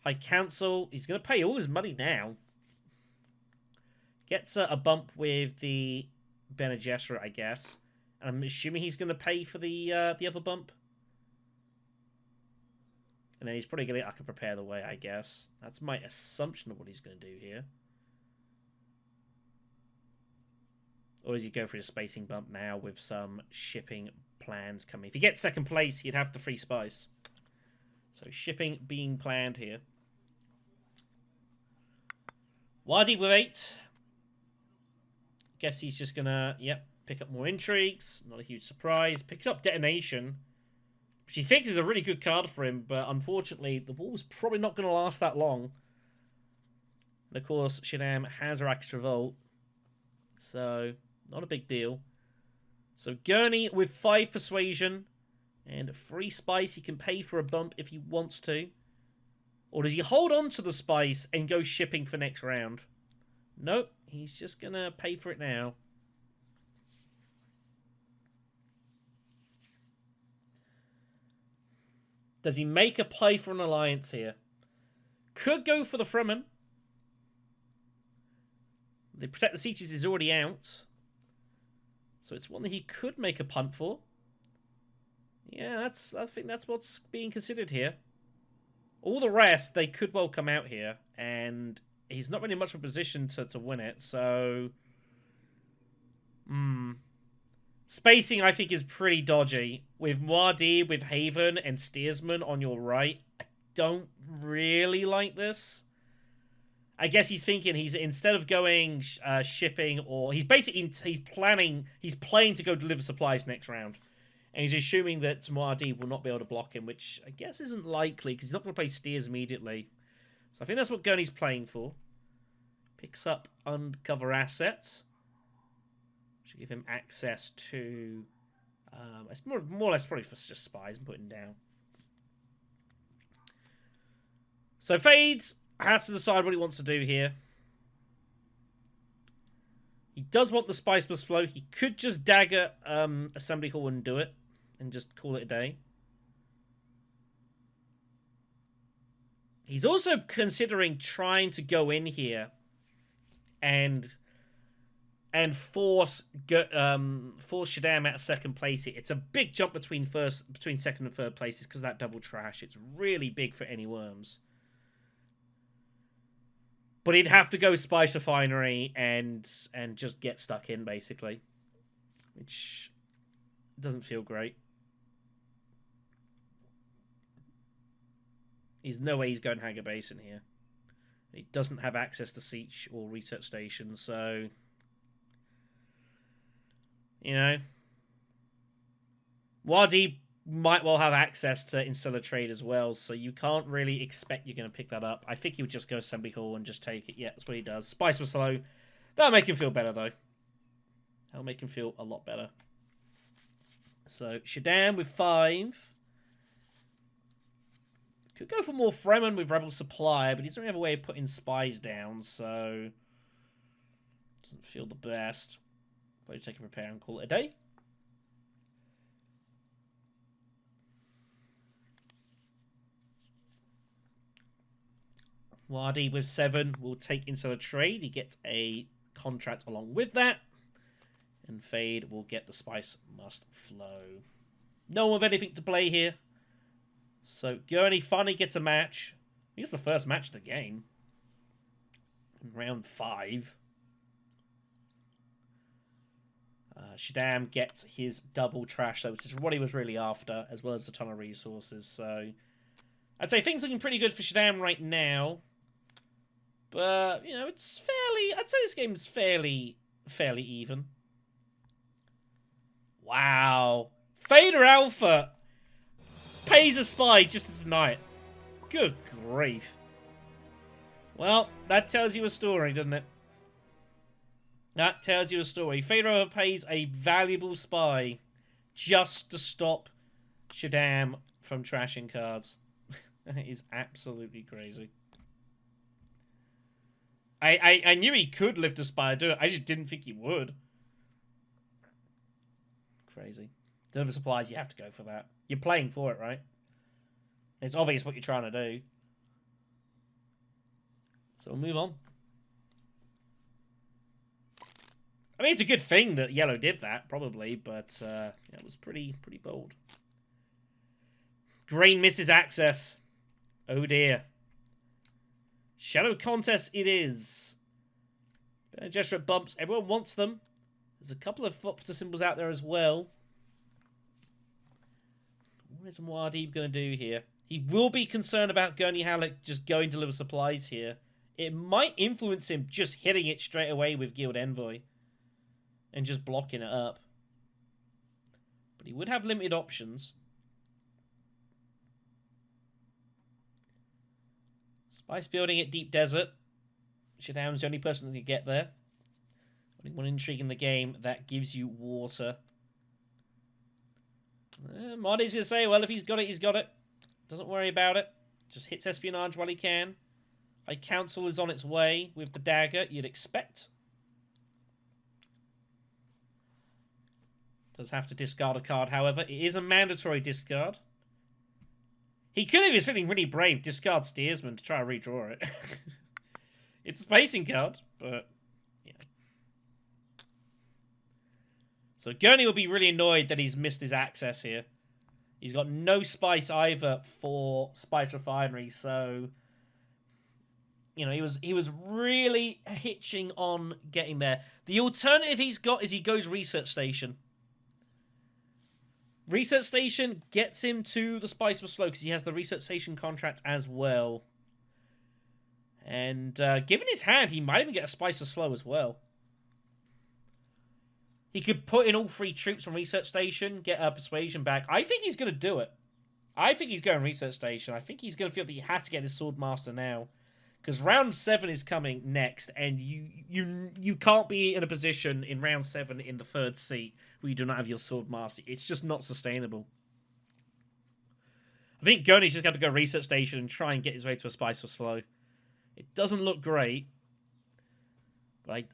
[SPEAKER 1] High Council, he's going to pay all his money now. Gets a bump with the Bene Gesserit, I guess. And I'm assuming he's going to pay for the other bump. And then he's probably going to, I can prepare the way, I guess. That's my assumption of what he's going to do here. Or does he go for his spacing bump now with some shipping plans coming? If he gets second place, he'd have the free spice. So shipping being planned here. Wadi with 8. Guess he's just gonna, yep, pick up more intrigues. Not a huge surprise. Picks up detonation, which he thinks is a really good card for him, but unfortunately the wall's probably not going to last that long. And of course, Shadam has Arrakis Revolt, so not a big deal. So Gurney with 5 persuasion and 3 spice. He can pay for a bump if he wants to. Or does he hold on to the spice and go shipping for next round? Nope, he's just going to pay for it now. Does he make a play for an alliance here? Could go for the Fremen. The Protect the Sietches is already out. So it's one that he could make a punt for. Yeah, I think that's what's being considered here. All the rest, they could well come out here. And he's not really much of a position to win it, so... Spacing, I think, is pretty dodgy. With Muad'Dib, with Haven, and Steersman on your right, I don't really like this. I guess he's thinking he's instead of going shipping, or he's basically playing to go deliver supplies next round, and he's assuming that Muad'Dib will not be able to block him, which I guess isn't likely because he's not going to play Steers immediately. So I think that's what Gurney's playing for. Picks up Uncover Assets. Should give him access to... it's more or less probably for just spies and putting down. So Fades has to decide what he wants to do here. He does want the Spice Plus Flow. He could just dagger Assembly Hall and do it. And just call it a day. He's also considering trying to go in here and force Shadam out of second place here. It's a big jump between second and third places because of that double trash. It's really big for any worms. But he'd have to go Spice Refinery and just get stuck in, basically. Which doesn't feel great. There's no way he's going Hanger Basin here. He doesn't have access to Siege or Research Station, so... You know... Wadi might well have access to Instellar Trade as well, so you can't really expect you're going to pick that up. I think he would just go Assembly Hall and just take it. Yeah, that's what he does. Spice was slow. That'll make him feel better, though. That'll make him feel a lot better. So, Shadam with 5. Could go for more Fremen with Rebel Supply, but he doesn't have a way of putting spies down, so... Doesn't feel the best. Probably take a repair and call it a day. Wadi with 7 will take into the trade. He gets a contract along with that. And Fade will get the Spice Must Flow. No one with anything to play here. So Gurney finally gets a match. I think it's the first match of the game. In round 5. Shaddam gets his double trash, though, which is what he was really after, as well as a ton of resources. So I'd say things looking pretty good for Shaddam right now. But, you know, it's fairly... I'd say this game's fairly even. Wow. Fader Alpha pays a spy just to deny it. Good grief. Well, that tells you a story, doesn't it? That tells you a story. Fader Alpha pays a valuable spy just to stop Shaddam from trashing cards. That is absolutely crazy. I knew he could lift a spy and do it. I just didn't think he would. Crazy. Deliver supplies, you have to go for that. You're playing for it, right? It's obvious what you're trying to do. So we'll move on. I mean, it's a good thing that Yellow did that, probably, but it was pretty bold. Green misses access. Oh dear. Shadow contest it is. Gesture bumps. Everyone wants them. There's a couple of Fopter symbols out there as well. What is Muad'Dib going to do here? He will be concerned about Gurney Halleck just going to deliver supplies here. It might influence him just hitting it straight away with Guild Envoy. And just blocking it up. But he would have limited options. Spice building at Deep Desert. Shaddam's the only person that can get there. Only one intrigue in the game that gives you water. Marty's going to say, well, if he's got it, he's got it. Doesn't worry about it. Just hits espionage while he can. High Council is on its way with the dagger, you'd expect. Does have to discard a card, however. It is a mandatory discard. He could, if he's feeling really brave, discard Steersman to try to redraw it. It's a spacing card, but yeah. So Gurney will be really annoyed that he's missed his access here. He's got no spice either for Spice Refinery, so you know, he was really hitching on getting there. The alternative he's got is he goes Research Station. Research Station gets him to the Spice Must Flow because he has the Research Station contract as well. And given his hand, he might even get a Spice Must Flow as well. He could put in all 3 troops from Research Station, get a Persuasion back. I think he's going to do it. I think he's going Research Station. I think he's going to feel that he has to get his Swordmaster now. Because round 7 is coming next, and you can't be in a position in round 7 in the 3rd seat where you do not have your Swordmaster. It's just not sustainable. I think Gurney's just got to go Research Station and try and get his way to a Spice Must Flow. It doesn't look great, but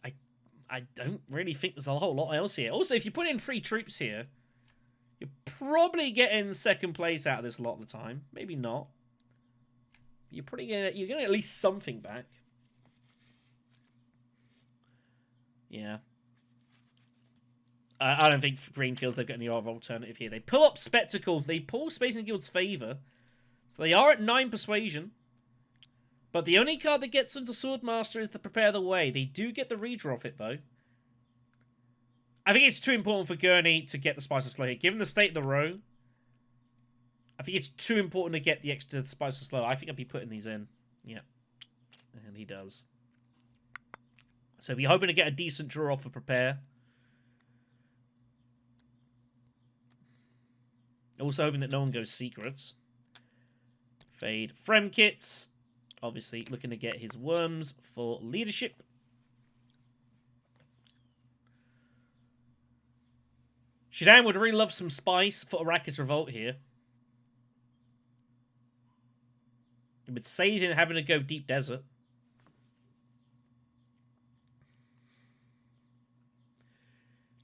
[SPEAKER 1] I don't really think there's a whole lot else here. Also, if you put in 3 troops here, you're probably getting 2nd place out of this a lot of the time. Maybe not. You're getting at least something back. Yeah. I don't think Green feels they've got any other alternative here. They pull up Spectacle. They pull Space and Guild's favour. So they are at 9 Persuasion. But the only card that gets them to Swordmaster is the Prepare the Way. They do get the redraw of it, though. I think it's too important for Gurney to get the Spice Must Flow here. Given the state of the row, I think it's too important to get the extra Spice Must Flow. I think I'd be putting these in. Yeah. And he does. So we're hoping to get a decent draw off for Prepare. Also hoping that no one goes Secrets. Fade Frem Kits. Obviously looking to get his Worms for Leadership. Shaddam would really love some Spice for Arrakis Revolt here. It would save him having to go Deep Desert.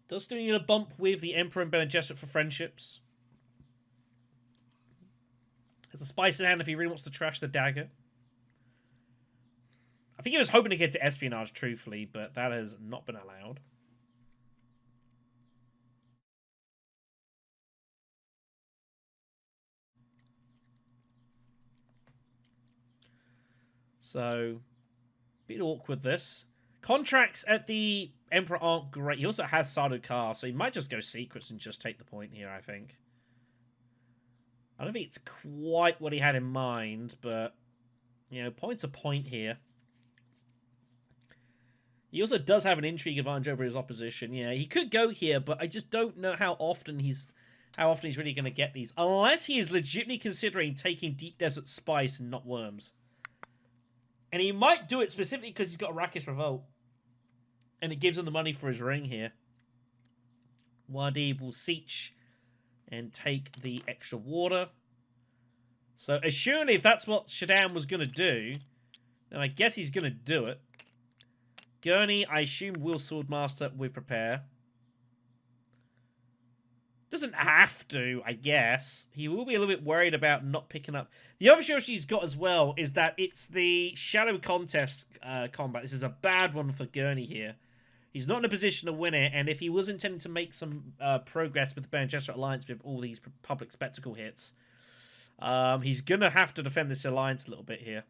[SPEAKER 1] Does still need a bump with the Emperor and Bene Gesserit for friendships. Has a Spice in hand if he really wants to trash the dagger. I think he was hoping to get to Espionage, truthfully, but that has not been allowed. So, bit awkward this. Contracts at the Emperor aren't great. He also has Sardaukar, so he might just go secrets and just take the point here, I think. I don't think it's quite what he had in mind, but, you know, point's a point here. He also does have an intrigue advantage over his opposition. Yeah, he could go here, but I just don't know how often he's really going to get these. Unless he is legitimately considering taking Deep Desert Spice and not Worms. And he might do it specifically because he's got Arrakis Revolt. And it gives him the money for his ring here. Muad'Dib will siege and take the extra water. So, surely if that's what Shaddam was going to do, then I guess he's going to do it. Gurney, I assume, will Swordmaster with Prepare. Doesn't have to, I guess. He will be a little bit worried about not picking up. The other issue he's got as well is that it's the Shadow Contest combat. This is a bad one for Gurney here. He's not in a position to win it, and if he was intending to make some progress with the Bene Gesserit Alliance with all these public spectacle hits, he's going to have to defend this alliance a little bit here.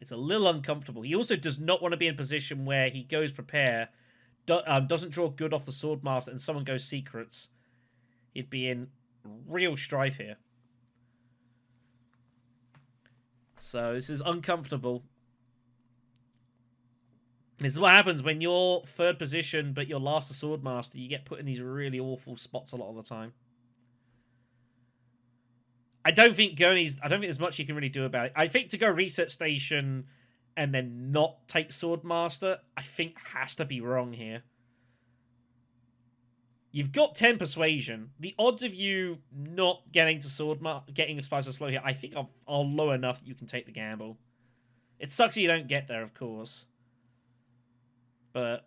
[SPEAKER 1] It's a little uncomfortable. He also does not want to be in a position where he goes Prepare, doesn't draw good off the Swordmaster, and someone goes Secrets. He'd be in real strife here. So this is uncomfortable. This is what happens when you're third position, but you're last to Swordmaster. You get put in these really awful spots a lot of the time. I don't think there's much you can really do about it. I think to go Research Station and then not take Swordmaster, I think has to be wrong here. You've got 10 Persuasion. The odds of you not getting to getting a Spicer's Flow here, I think are low enough that you can take the gamble. It sucks that you don't get there, of course. But,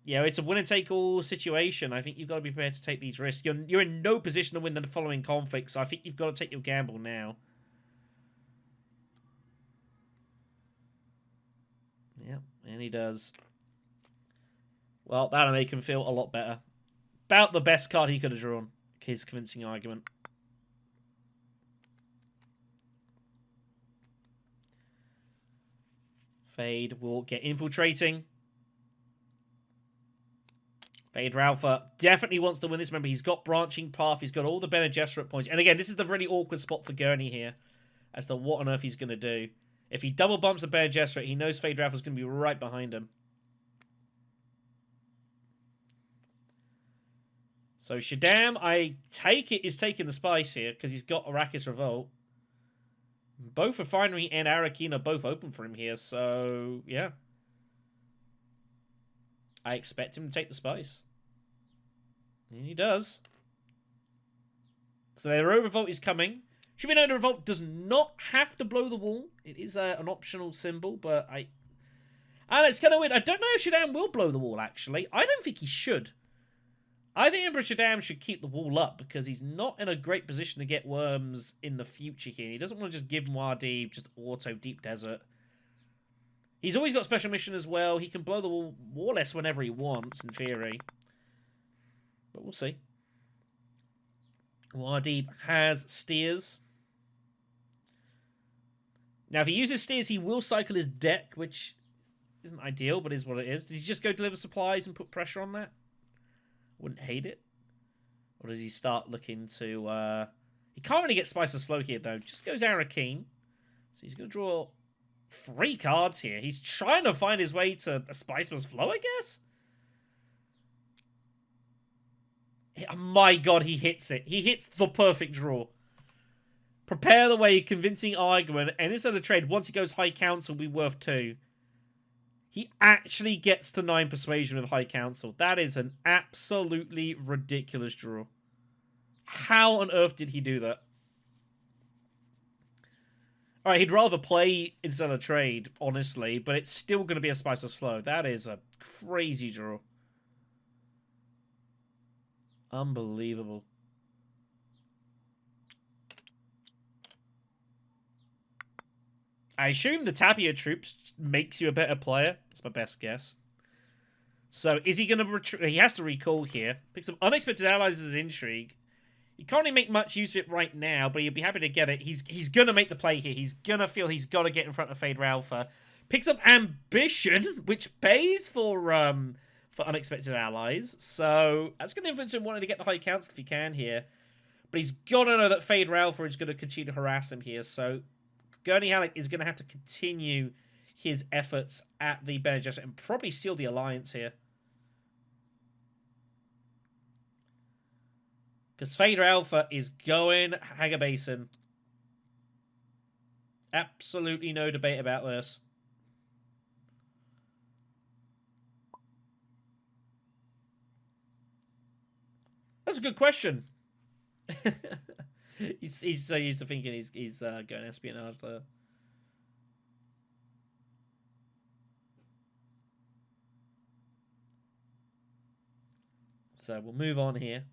[SPEAKER 1] you know, it's a winner-take-all situation. I think you've got to be prepared to take these risks. You're in no position to win the following conflict, so I think you've got to take your gamble now. Yeah, and he does. Well, that'll make him feel a lot better. About the best card he could have drawn. His convincing argument. Fade will get infiltrating. Fade Ralpha definitely wants to win this. Remember, he's got Branching Path. He's got all the Bene Gesserit points. And again, this is the really awkward spot for Gurney here as to what on earth he's going to do. If he double bumps the Bene Gesserit, he knows Fade Ralpha's going to be right behind him. So Shaddam, I take it, is taking the spice here because he's got Arrakis Revolt. Both Refinery and Arrakeen are both open for him here, so yeah. I expect him to take the spice. And he does. So the Road Revolt is coming. Should we know the Revolt does not have to blow the wall. It is an optional symbol, but and it's kind of weird. I don't know if Shaddam will blow the wall, actually. I don't think he should. I think Emperor Shaddam should keep the wall up because he's not in a great position to get worms in the future here. He doesn't want to just give Muad'Dib just auto Deep Desert. He's always got Special Mission as well. He can blow the wall more or less whenever he wants, in theory. But we'll see. Muad'Dib has Steers. Now, if he uses Steers, he will cycle his deck, which isn't ideal, but is what it is. Did he just go deliver supplies and put pressure on that? Wouldn't hate it. Or does he start looking to... He can't really get Spicer's Flow here, though. Just goes Arrakeen. So he's going to draw 3 cards here. He's trying to find his way to a Spicer's Flow, I guess? Oh my god, he hits it. He hits the perfect draw. Prepare the way, convincing argument, and instead of trade, once he goes High Council, will be worth 2. He actually gets to 9 Persuasion with High Council. That is an absolutely ridiculous draw. How on earth did he do that? Alright, he'd rather play instead of trade, honestly, but it's still going to be a Spicer's Flow. That is a crazy draw. Unbelievable. I assume the Tapia troops makes you a better player. That's my best guess. So, is he going to... He has to recall here. Pick some unexpected allies as intrigue. You can't really make much use of it right now, but you'll be happy to get it. He's gonna make the play here. He's gonna feel he's got to get in front of Fade Ralpha. Picks up Ambition, which pays for unexpected allies. So that's gonna influence him wanting to get the High Council if he can here. But he's got to know that Fade Ralpha is going to continue to harass him here. So Gurney Halleck is going to have to continue his efforts at the Bene Gesserit and probably seal the alliance here. Because Fade Ralpha is going Haga Basin. Absolutely no debate about this. That's a good question. he's so used to thinking he's going espionage there. So we'll move on here.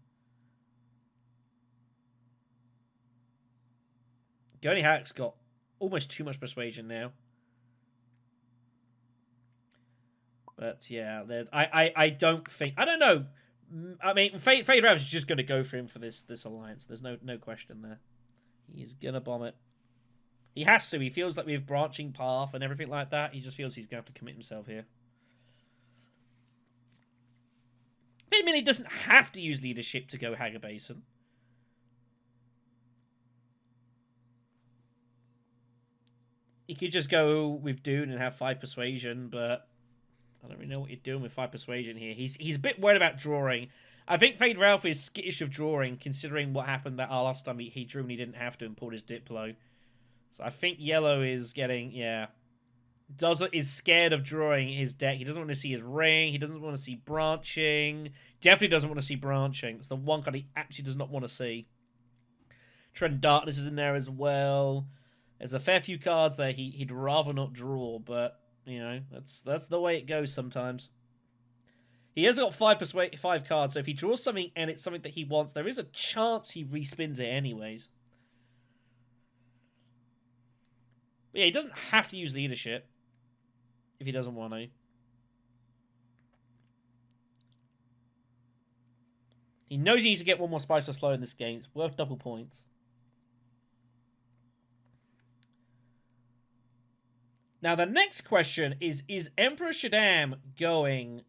[SPEAKER 1] Gurney Halleck's got almost too much persuasion now. But yeah, I don't think... I don't know. I mean, Fade Ralph is just going to go for him for this alliance. There's no question there. He's going to bomb it. He has to. He feels like we have branching path and everything like that. He just feels he's going to have to commit himself here. I mean, he doesn't have to use leadership to go Haga Basin. He could just go with Dune and have 5 persuasion, but I don't really know what you're doing with 5 persuasion here. He's a bit worried about drawing. I think Fade Ralph is skittish of drawing, considering what happened that last time he drew and he didn't have to and pulled his Diplo. So I think Yellow is getting, yeah, is scared of drawing his deck. He doesn't want to see his ring. He doesn't want to see branching. Definitely doesn't want to see branching. It's the one card he actually does not want to see. Trend Darkness is in there as well. There's a fair few cards there he'd rather not draw, but you know, that's the way it goes sometimes. He has got 5 cards, so if he draws something and it's something that he wants, there is a chance he respins it anyways. But yeah, he doesn't have to use leadership if he doesn't want to. He knows he needs to get one more Spice of Flow in this game. It's worth double points. Now, the next question is Emperor Shaddam going...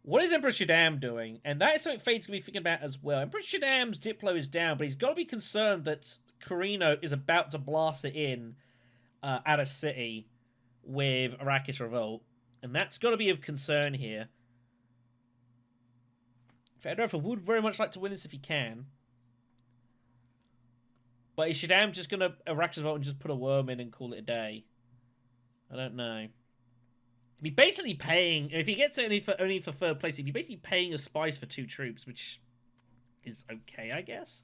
[SPEAKER 1] What is Emperor Shaddam doing? And that is something Fade's going to be thinking about as well. Emperor Shaddam's Diplo is down, but he's got to be concerned that Carino is about to blast it in at a city with Arrakis Revolt. And that's got to be of concern here. Fedorov would very much like to win this if he can. But is Shaddam just going to Arrakis Revolt and just put a worm in and call it a day? I don't know. He'd be basically paying... If he gets it only for third place, he'd be basically paying a spice for 2 troops, which is okay, I guess.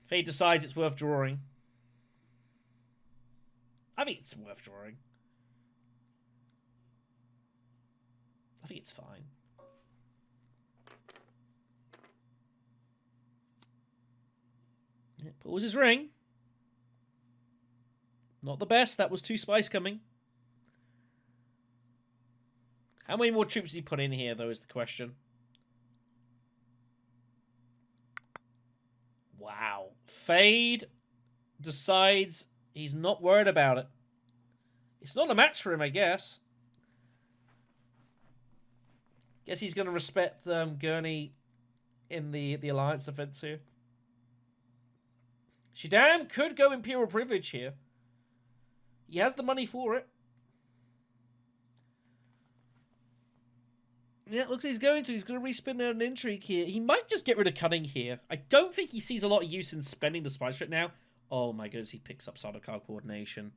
[SPEAKER 1] Fade decides it's worth drawing. I think it's worth drawing. I think it's fine. Yeah, pulls his ring. Not the best. That was 2 spice coming. How many more troops did he put in here, though, is the question. Wow. Fade decides he's not worried about it. It's not a match for him, I guess. Guess he's going to respect Gurney in the Alliance defense here. Shaddam could go Imperial Privilege here. He has the money for it. Yeah, it looks like he's going to. He's going to respin an intrigue here. He might just get rid of Cunning here. I don't think he sees a lot of use in spending the spice right now. Oh my goodness, he picks up Sardaukar Coordination.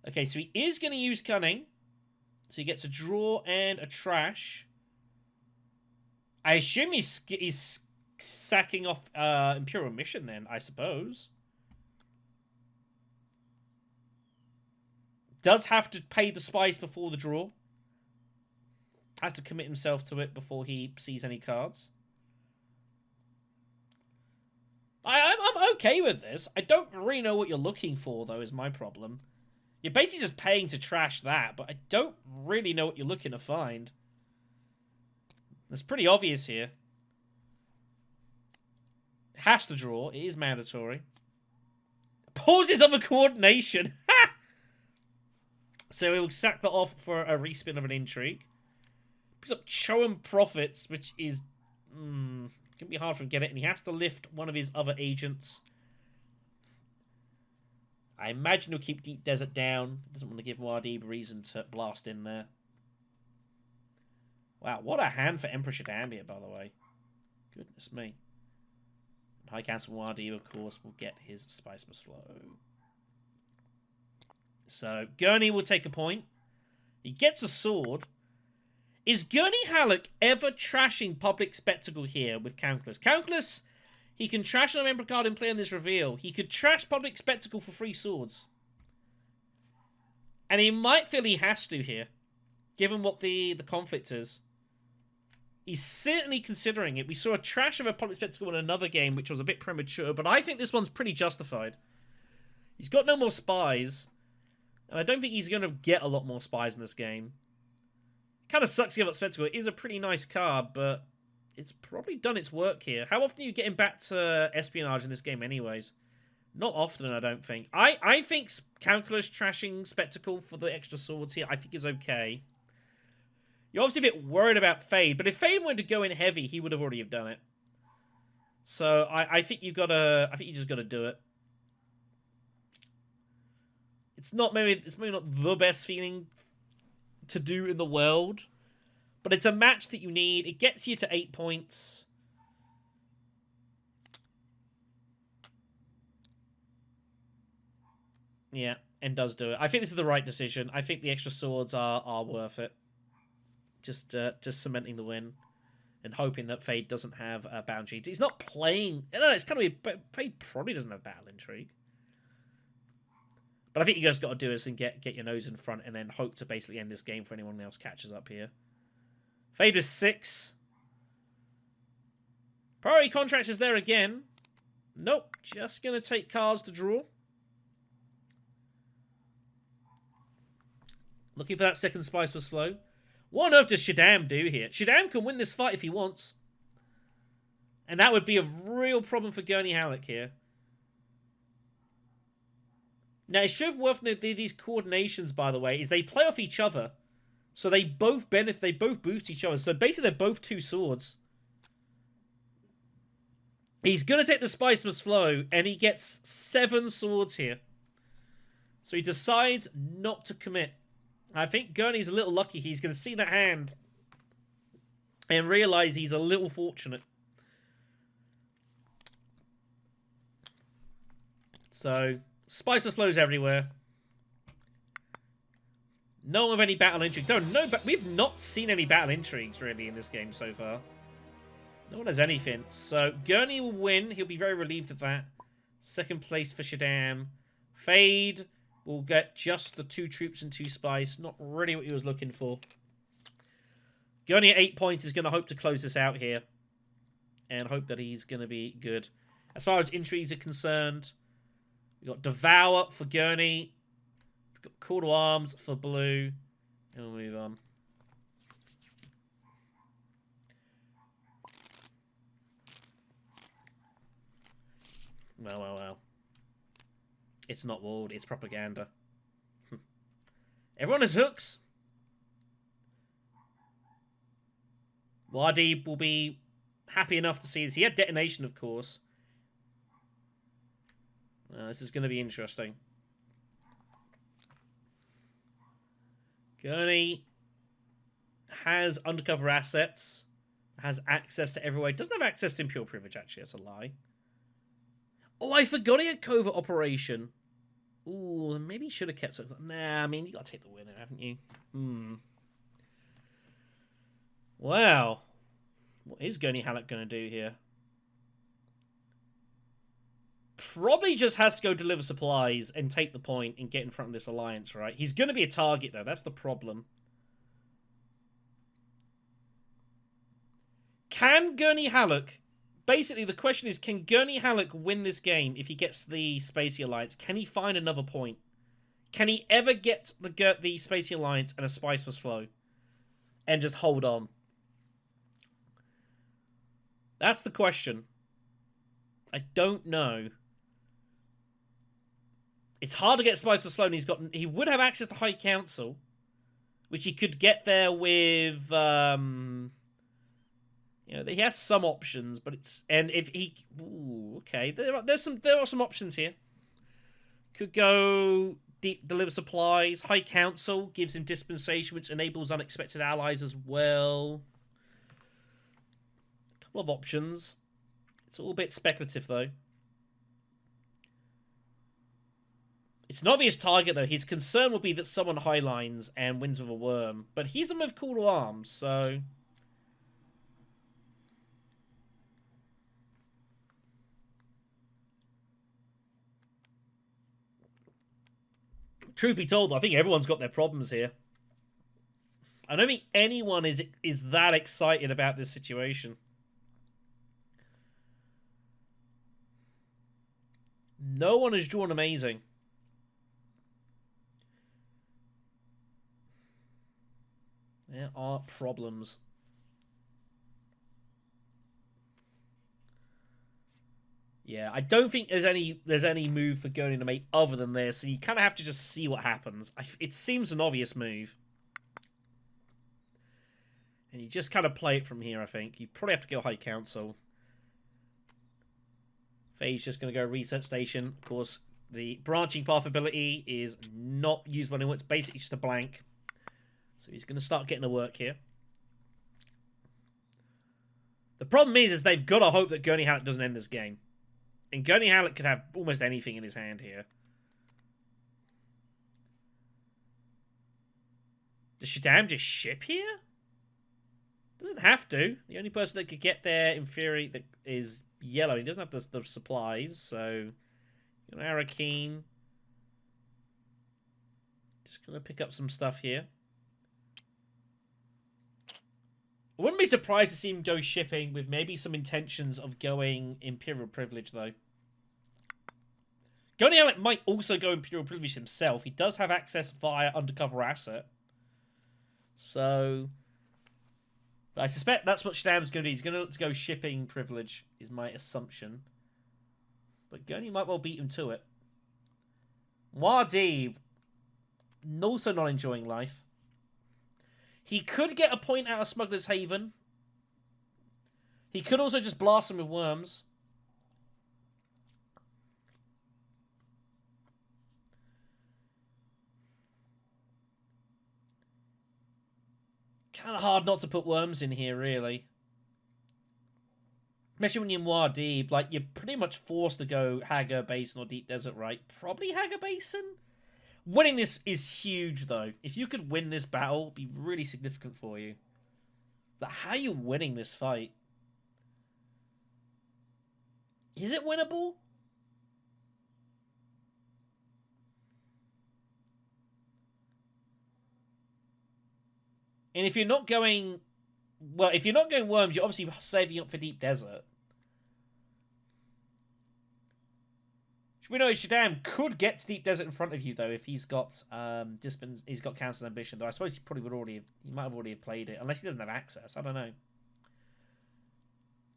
[SPEAKER 1] Okay, so he is going to use Cunning. So he gets a draw and a trash. I assume he's sacking off Imperial Mission then, I suppose. Does have to pay the spice before the draw. Has to commit himself to it before he sees any cards. I'm okay with this. I don't really know what you're looking for, though, is my problem. You're basically just paying to trash that, but I don't really know what you're looking to find. It's pretty obvious here. Has to draw. It is mandatory. Pauses other coordination. So we will sack that off for a respin of an intrigue. Picks up Chowan Profits, which is... going to be hard for him to get it. And he has to lift one of his other agents. I imagine he'll keep Deep Desert down. Doesn't want to give Muad'Dib a reason to blast in there. Wow, what a hand for Emperor Shaddam here, by the way. Goodness me. High Council Muad'Dib, of course, will get his Spice Must Flow. So, Gurney will take a point. He gets a sword. Is Gurney Halleck ever trashing Public Spectacle here with Calculus? Calculus, he can trash an Emperor card and play on this reveal. He could trash Public Spectacle for 3 swords. And he might feel he has to here, given what the conflict is. He's certainly considering it. We saw a trash of a Public Spectacle in another game, which was a bit premature, but I think this one's pretty justified. He's got no more spies, and I don't think he's going to get a lot more spies in this game. Kind of sucks to give up Spectacle. It is a pretty nice card, but it's probably done its work here. How often are you getting back to espionage in this game anyways? Not often, I don't think. I think Calculus trashing Spectacle for the extra swords here, I think is okay. You're obviously a bit worried about Fade, but if Fade wanted to go in heavy, he would have already have done it. So I think you just gotta do it. It's maybe not the best feeling to do in the world, but it's a match that you need. It gets you to 8 points. Yeah, and does do it. I think this is the right decision. I think the extra swords are worth it. Just cementing the win and hoping that Fade doesn't have a boundary. He's not playing... No, it's kind of weird, but Fade probably doesn't have Battle Intrigue. But I think you guys got to do is and get your nose in front and then hope to basically end this game for anyone else catches up here. Fade is 6. Priority Contract is there again. Nope, just going to take cards to draw. Looking for that second Spice Must Flow. What on earth does Shaddam do here? Shaddam can win this fight if he wants. And that would be a real problem for Gurney Halleck here. Now, it should be worth noting these coordinations, by the way, is they play off each other. So they both benefit, they both boost each other. So basically, they're both 2 swords. He's going to take the Spice Must Flow, and he gets 7 swords here. So he decides not to commit. I think Gurney's a little lucky. He's going to see that hand and realize he's a little fortunate. So, Spice flows everywhere. No one with any battle intrigues. No, but we've not seen any battle intrigues, really, in this game so far. No one has anything. So, Gurney will win. He'll be very relieved of that. Second place for Shaddam. Fade will get just the 2 troops and 2 spies. Not really what he was looking for. Gurney at 8 points is going to hope to close this out here. And hope that he's going to be good. As far as intrigues are concerned, we've got Devour for Gurney. We've got Call to Arms for Blue. And we'll move on. Well. It's not walled, it's propaganda. Everyone has hooks. Muad'Dib will be happy enough to see this. He had detonation, of course. This is going to be interesting. Gurney has undercover assets. Has access to everywhere. Doesn't have access to Imperial Privilege, actually. That's a lie. Oh, I forgot he had covert operation. Ooh, maybe he should have kept it. Nah, I mean, you got to take the winner, haven't you? Wow. What is Gurney Halleck going to do here? Probably just has to go deliver supplies and take the point and get in front of this alliance, right? He's going to be a target, though. That's the problem. Can Gurney Halleck... Basically, the question is, can Gurney Halleck win this game if he gets the Spacey Alliance? Can he find another point? Can he ever get the Spacey Alliance and a Spice Must Flow? And just hold on? That's the question. I don't know. It's hard to get supplies for Sloan. He would have access to High Council, which he could get there with. He has some options, but if he. Ooh, okay. There are some options here. Could go deep deliver supplies. High Council gives him dispensation, which enables unexpected allies as well. A couple of options. It's all a bit speculative, though. It's an obvious target, though. His concern will be that someone highlines and wins with a worm. But he's the one with call to arms, so... Truth be told, I think everyone's got their problems here. I don't think anyone is that excited about this situation. No one has drawn amazing. There are problems. Yeah, I don't think there's any move for going to make other than this, and you kind of have to just see what happens. It seems an obvious move. And you just kind of play it from here, I think. You probably have to go High Council. Faye's just going to go Reset Station. Of course, the branching path ability is not used by anyone. It's basically just a blank. So he's going to start getting to work here. The problem is they've got to hope that Gurney Halleck doesn't end this game. And Gurney Halleck could have almost anything in his hand here. Does Shaddam just ship here? Doesn't have to. The only person that could get there, in theory, that is yellow. He doesn't have the supplies, so... Arakeen. Just going to pick up some stuff here. I wouldn't be surprised to see him go shipping with maybe some intentions of going Imperial Privilege, though. Gurney Halleck might also go Imperial Privilege himself. He does have access via Undercover Asset. So... But I suspect that's what Shaddam's going to do. He's going to look to go shipping Privilege, is my assumption. But Gurney might well beat him to it. Muad'Dib, also not enjoying life. He could get a point out of Smuggler's Haven. He could also just blast him with worms. Kind of hard not to put worms in here, really. Especially when you're Muad'Dib, like, you're pretty much forced to go Hagar Basin or Deep Desert, right? Probably Hagar Basin? Winning this is huge, though. If you could win this battle, it'd be really significant for you. But how are you winning this fight? Is it winnable? And if you're not going... Well, if you're not going worms, you're obviously saving up for Deep Desert. We know Shaddam could get to Deep Desert in front of you, though, if he's got he's got Council's Ambition. Though I suppose he probably would already he might have already played it, unless he doesn't have access. I don't know.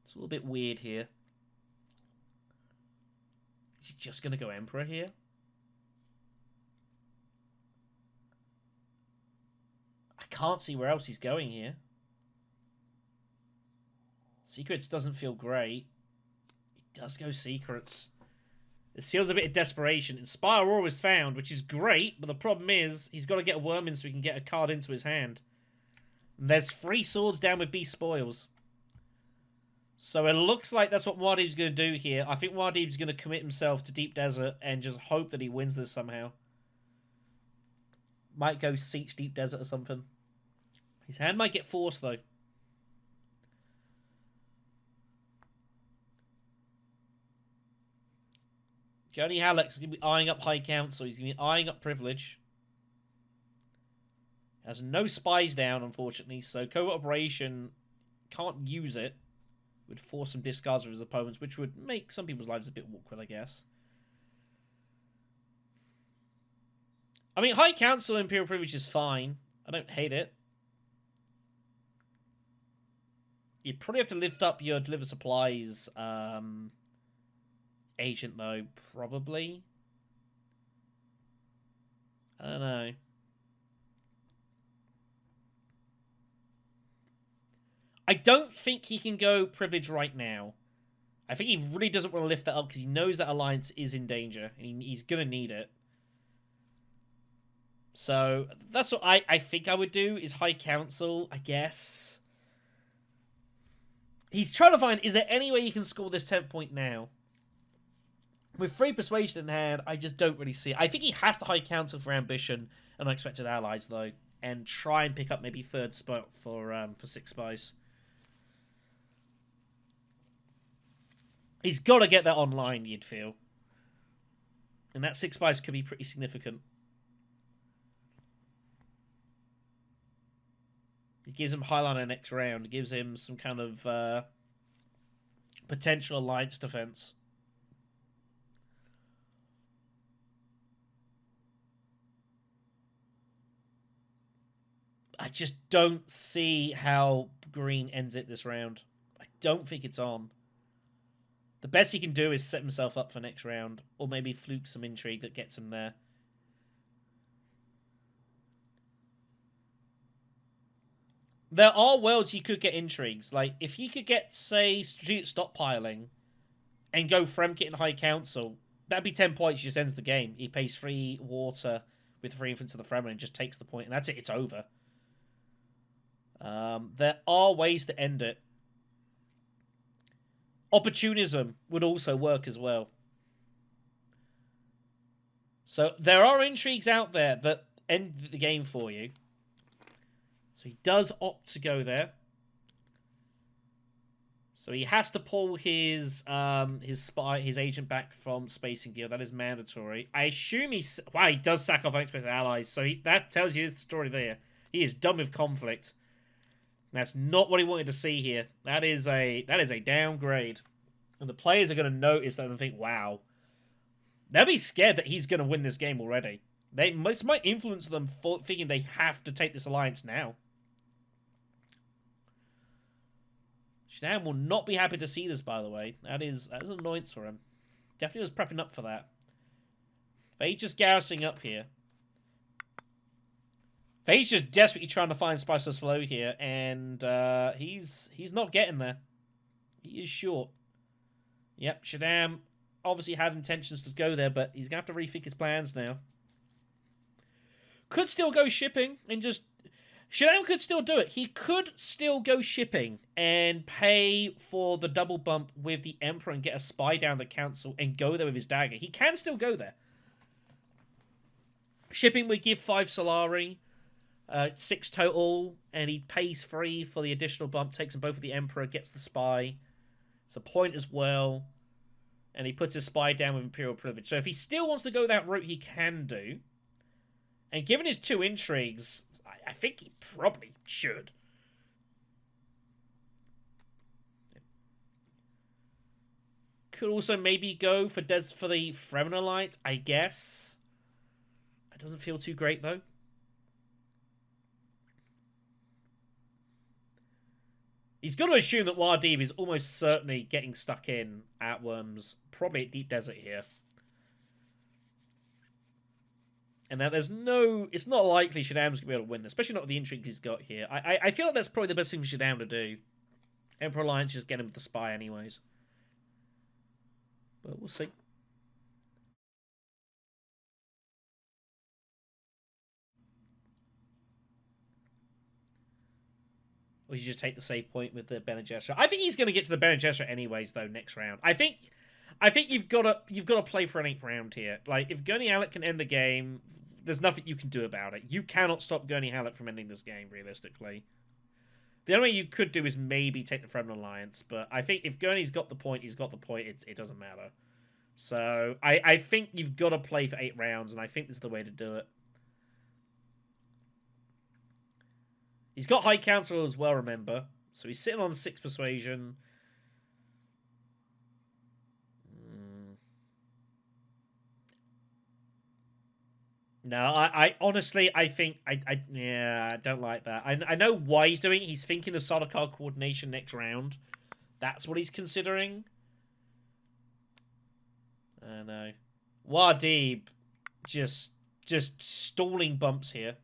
[SPEAKER 1] It's a little bit weird here. Is he just going to go Emperor here? I can't see where else he's going here. Secrets doesn't feel great. He does go Secrets. This feels a bit of desperation. Inspire Aura was found, which is great, but the problem is he's got to get a worm in so he can get a card into his hand. And there's 3 swords down with Beast Spoils. So it looks like that's what Muad'Dib's going to do here. I think Muad'Dib's going to commit himself to Deep Desert and just hope that he wins this somehow. Might go Siege Deep Desert or something. His hand might get forced, though. Gurney Halleck's going to be eyeing up High Council. He's going to be eyeing up Privilege. Has no spies down, unfortunately, so Covert Operation can't use it. Would force some discards of his opponents, which would make some people's lives a bit awkward, I guess. I mean, High Council Imperial Privilege is fine. I don't hate it. You probably have to lift up your deliver supplies, agent, though. Probably. I don't know. I don't think he can go privilege right now. I think he really doesn't want to lift that up because he knows that alliance is in danger and he's going to need it. So that's what I think I would do is High Council, I guess. He's trying to find, is there any way you can score this 10th point now? With 3 persuasion in hand, I just don't really see it. I think he has to High Council for ambition and unexpected allies, though, and try and pick up maybe 3rd spot for 6 spice. He's got to get that online, you'd feel. And that 6 spice could be pretty significant. It gives him Highliner next round. It gives him some kind of potential alliance defense. I just don't see how green ends it this round. I don't think it's on. The best he can do is set himself up for next round, or maybe fluke some intrigue that gets him there. There are worlds he could get intrigues. Like, if he could get, say, strategic stockpiling and go Fremkit in High Council, that'd be 10 points, he just ends the game. He pays 3 water with 3 infants to the Fremen and just takes the point, and that's it, it's over. There are ways to end it. Opportunism would also work as well. So there are intrigues out there that end the game for you. So he does opt to go there. So he has to pull his agent back from Spacing Deal. That is mandatory. I assume he does sack off unexpected allies. So that tells you his story there. He is done with conflict. That's not what he wanted to see here. That is a downgrade. And the players are going to notice that and think, wow. They'll be scared that he's going to win this game already. This might influence them thinking they have to take this alliance now. Shanam will not be happy to see this, by the way. That is an annoyance for him. Definitely was prepping up for that. Fade's just garrisoning up here. Fade's just desperately trying to find Spiceless Flow here, and he's not getting there. He is short. Yep, Shaddam obviously had intentions to go there, but he's going to have to rethink his plans now. Could still go shipping and just... Shaddam could still do it. He could still go shipping and pay for the double bump with the Emperor and get a spy down the council and go there with his dagger. He can still go there. Shipping would give 5 Solari, 6 total, and he pays 3 for the additional bump, takes them both with the Emperor, gets the spy. It's a point as well. And he puts his spy down with Imperial Privilege. So if he still wants to go that route, he can do. And given his 2 intrigues, I think he probably should. Could also maybe go for the Fremen Alliance, I guess. It doesn't feel too great, though. He's got to assume that Wardib is almost certainly getting stuck in at Worms, probably at Deep Desert here. And that there's no... It's not likely Shaddam's going to be able to win this, especially not with the intrigue he's got here. I feel like that's probably the best thing for Shaddam to do. Emperor Alliance just get him with the spy anyways. But we'll see. Or you just take the save point with the Bene Gesserit. I think he's going to get to the Bene Gesserit anyways, though, next round. I think you've got to play for an 8th round here. Like, if Gurney Halleck can end the game, there's nothing you can do about it. You cannot stop Gurney Halleck from ending this game, realistically. The only way you could do is maybe take the Fremen Alliance, but I think if Gurney's got the point, he's got the point. It doesn't matter. So I think you've got to play for 8 rounds, and I think this is the way to do it. He's got High Council as well, remember. So he's sitting on 6 persuasion. No, I honestly, I think, I don't like that. I know why he's doing it. He's thinking of Sardaukar coordination next round. That's what he's considering. I know. Wardib just stalling bumps here.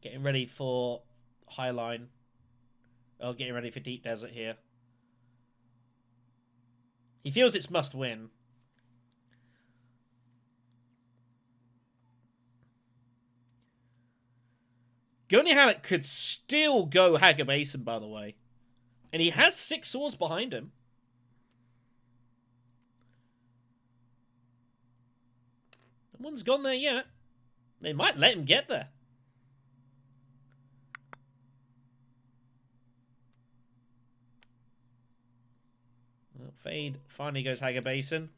[SPEAKER 1] Getting ready for Highline. Oh, getting ready for Deep Desert here. He feels it's must win. Gurney Halleck could still go Hagabason, by the way. And he has 6 swords behind him. No one's gone there yet. They might let him get there. Well, Fade finally goes Hagabason.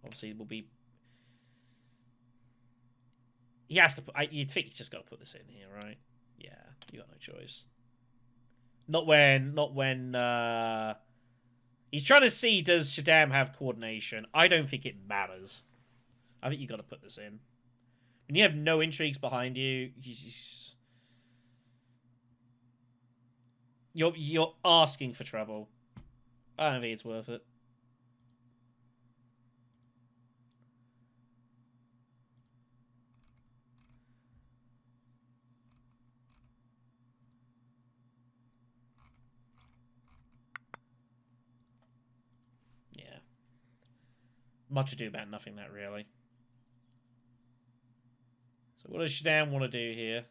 [SPEAKER 1] Obviously, it will be... He has to put... You'd think he's just got to put this in here, right? Yeah, you got no choice. Not when he's trying to see, does Shaddam have coordination? I don't think it matters. I think you got to put this in. When you have no intrigues behind you, you're asking for trouble. I don't think it's worth it. Yeah. Much ado about nothing, that really. So what does Shaddam want to do here?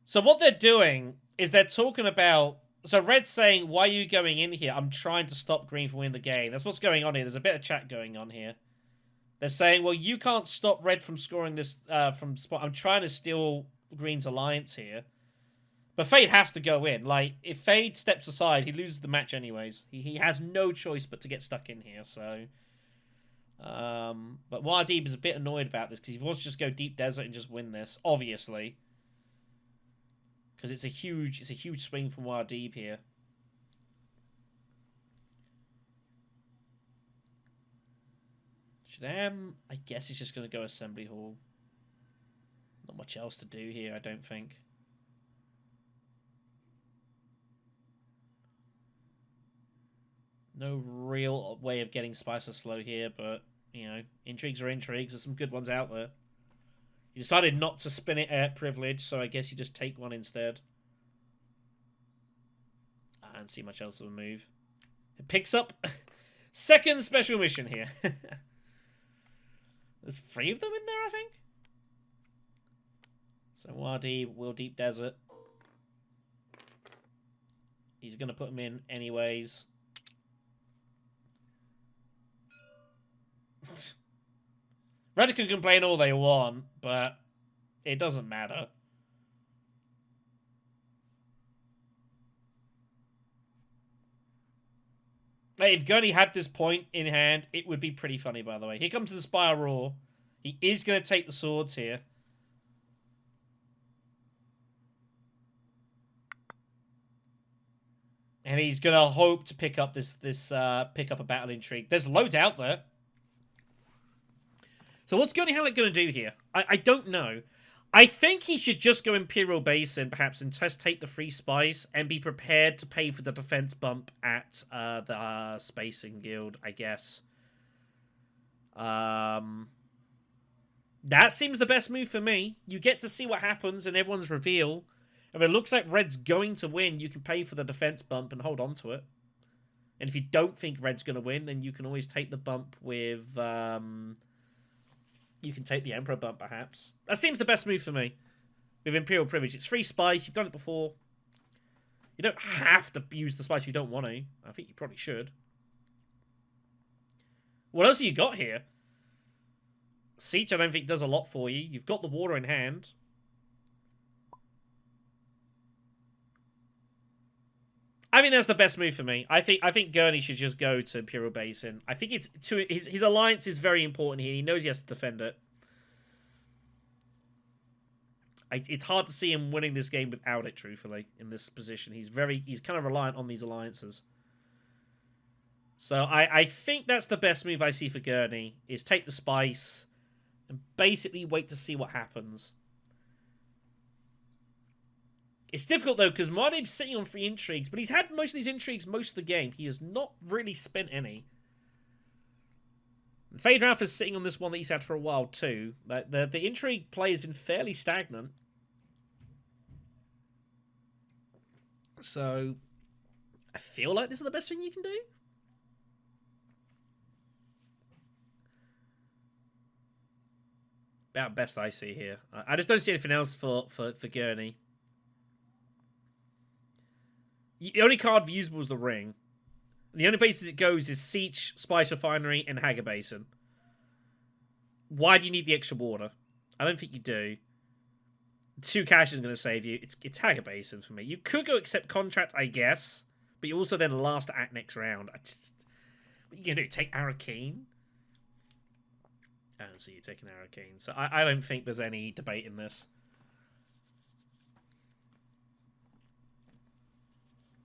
[SPEAKER 1] So what they're doing is they're talking about... So Red's saying, why are you going in here? I'm trying to stop Green from winning the game. That's what's going on here. There's a bit of chat going on here. They're saying, well, you can't stop Red from scoring this from spot. I'm trying to steal Green's alliance here. But Fade has to go in. Like, if Fade steps aside, he loses the match anyways. He has no choice but to get stuck in here, so... but Wardib is a bit annoyed about this because he wants to just go Deep Desert and just win this, obviously. Because it's a huge swing from Wardib here. Shaddam, I guess he's just going to go Assembly Hall. Not much else to do here, I don't think. No real way of getting Spiceless Flow here, but, you know, intrigues are intrigues. There's some good ones out there. You decided not to spin it at Privilege, so I guess you just take one instead. I don't see much else of a move. It picks up second special mission here. There's 3 of them in there, I think. So Wadi will Deep Desert. He's going to put them in anyways. Reddit can complain all they want, but it doesn't matter. Like, if Gurney had this point in hand, it would be pretty funny, by the way. Here comes the Spire Roar. He is going to take the swords here. And he's going to hope to pick up pick up a battle intrigue. There's loads out there. So what's Gurney Halleck going to do here? I don't know. I think he should just go Imperial Basin, perhaps, and take the free spice and be prepared to pay for the defense bump at the Spacing Guild, I guess. That seems the best move for me. You get to see what happens in everyone's reveal. If it looks like Red's going to win, you can pay for the defense bump and hold on to it. And if you don't think Red's going to win, then you can always take the bump with... you can take the Emperor bump, perhaps. That seems the best move for me. With Imperial Privilege. It's free spice. You've done it before. You don't have to use the spice if you don't want to. I think you probably should. What else have you got here? Siege, I don't think, does a lot for you. You've got the water in hand. I think that's the best move for me. I think Gurney should just go to Imperial Basin. I think it's his alliance is very important here. He knows he has to defend it. It's hard to see him winning this game without it, truthfully, in this position. He's kind of reliant on these alliances. So I think that's the best move I see for Gurney, is take the spice and basically wait to see what happens. It's difficult, though, because Muad'Dib's sitting on 3 intrigues, but he's had most of these intrigues most of the game. He has not really spent any. And Fade Ralph is sitting on this one that he's had for a while, too. The intrigue play has been fairly stagnant. So, I feel like this is the best thing you can do. About best I see here. I just don't see anything else for Gurney. The only card usable is the ring. The only places it goes is Siege, Spice Refinery, and Hager Basin. Why do you need the extra water? I don't think you do. 2 cash is going to save you. It's Hager Basin for me. You could go accept contract, I guess, but you also then last to act next round. What are you going to do? Take Arcane? I don't see you taking Arcane. So I don't think there's any debate in this.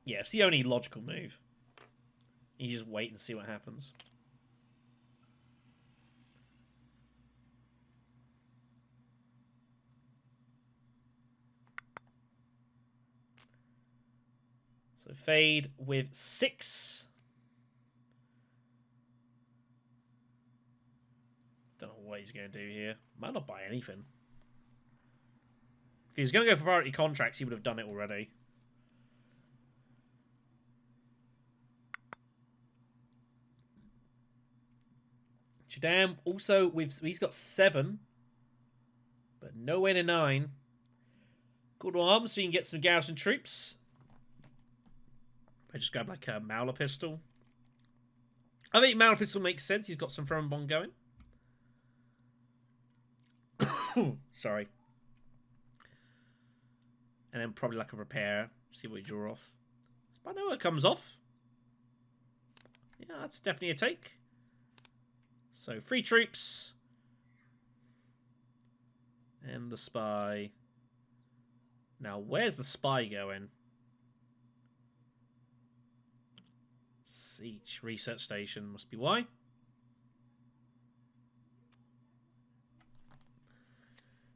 [SPEAKER 1] Yeah, it's the only logical move. You just wait and see what happens. So Fade with 6. Don't know what he's going to do here. Might not buy anything. If he was going to go for priority contracts, he would have done it already. Chidam also he's got 7, but nowhere to 9. Good arms, so you can get some garrison troops. I just grab like a Mauler pistol. I think Mauler pistol makes sense. He's got some throwing bomb going. Sorry. And then probably like a repair. See what we draw off. But I know it comes off. Yeah, that's definitely a take. So 3 troops. And the spy. Now, where's the spy going? Siege research station must be why.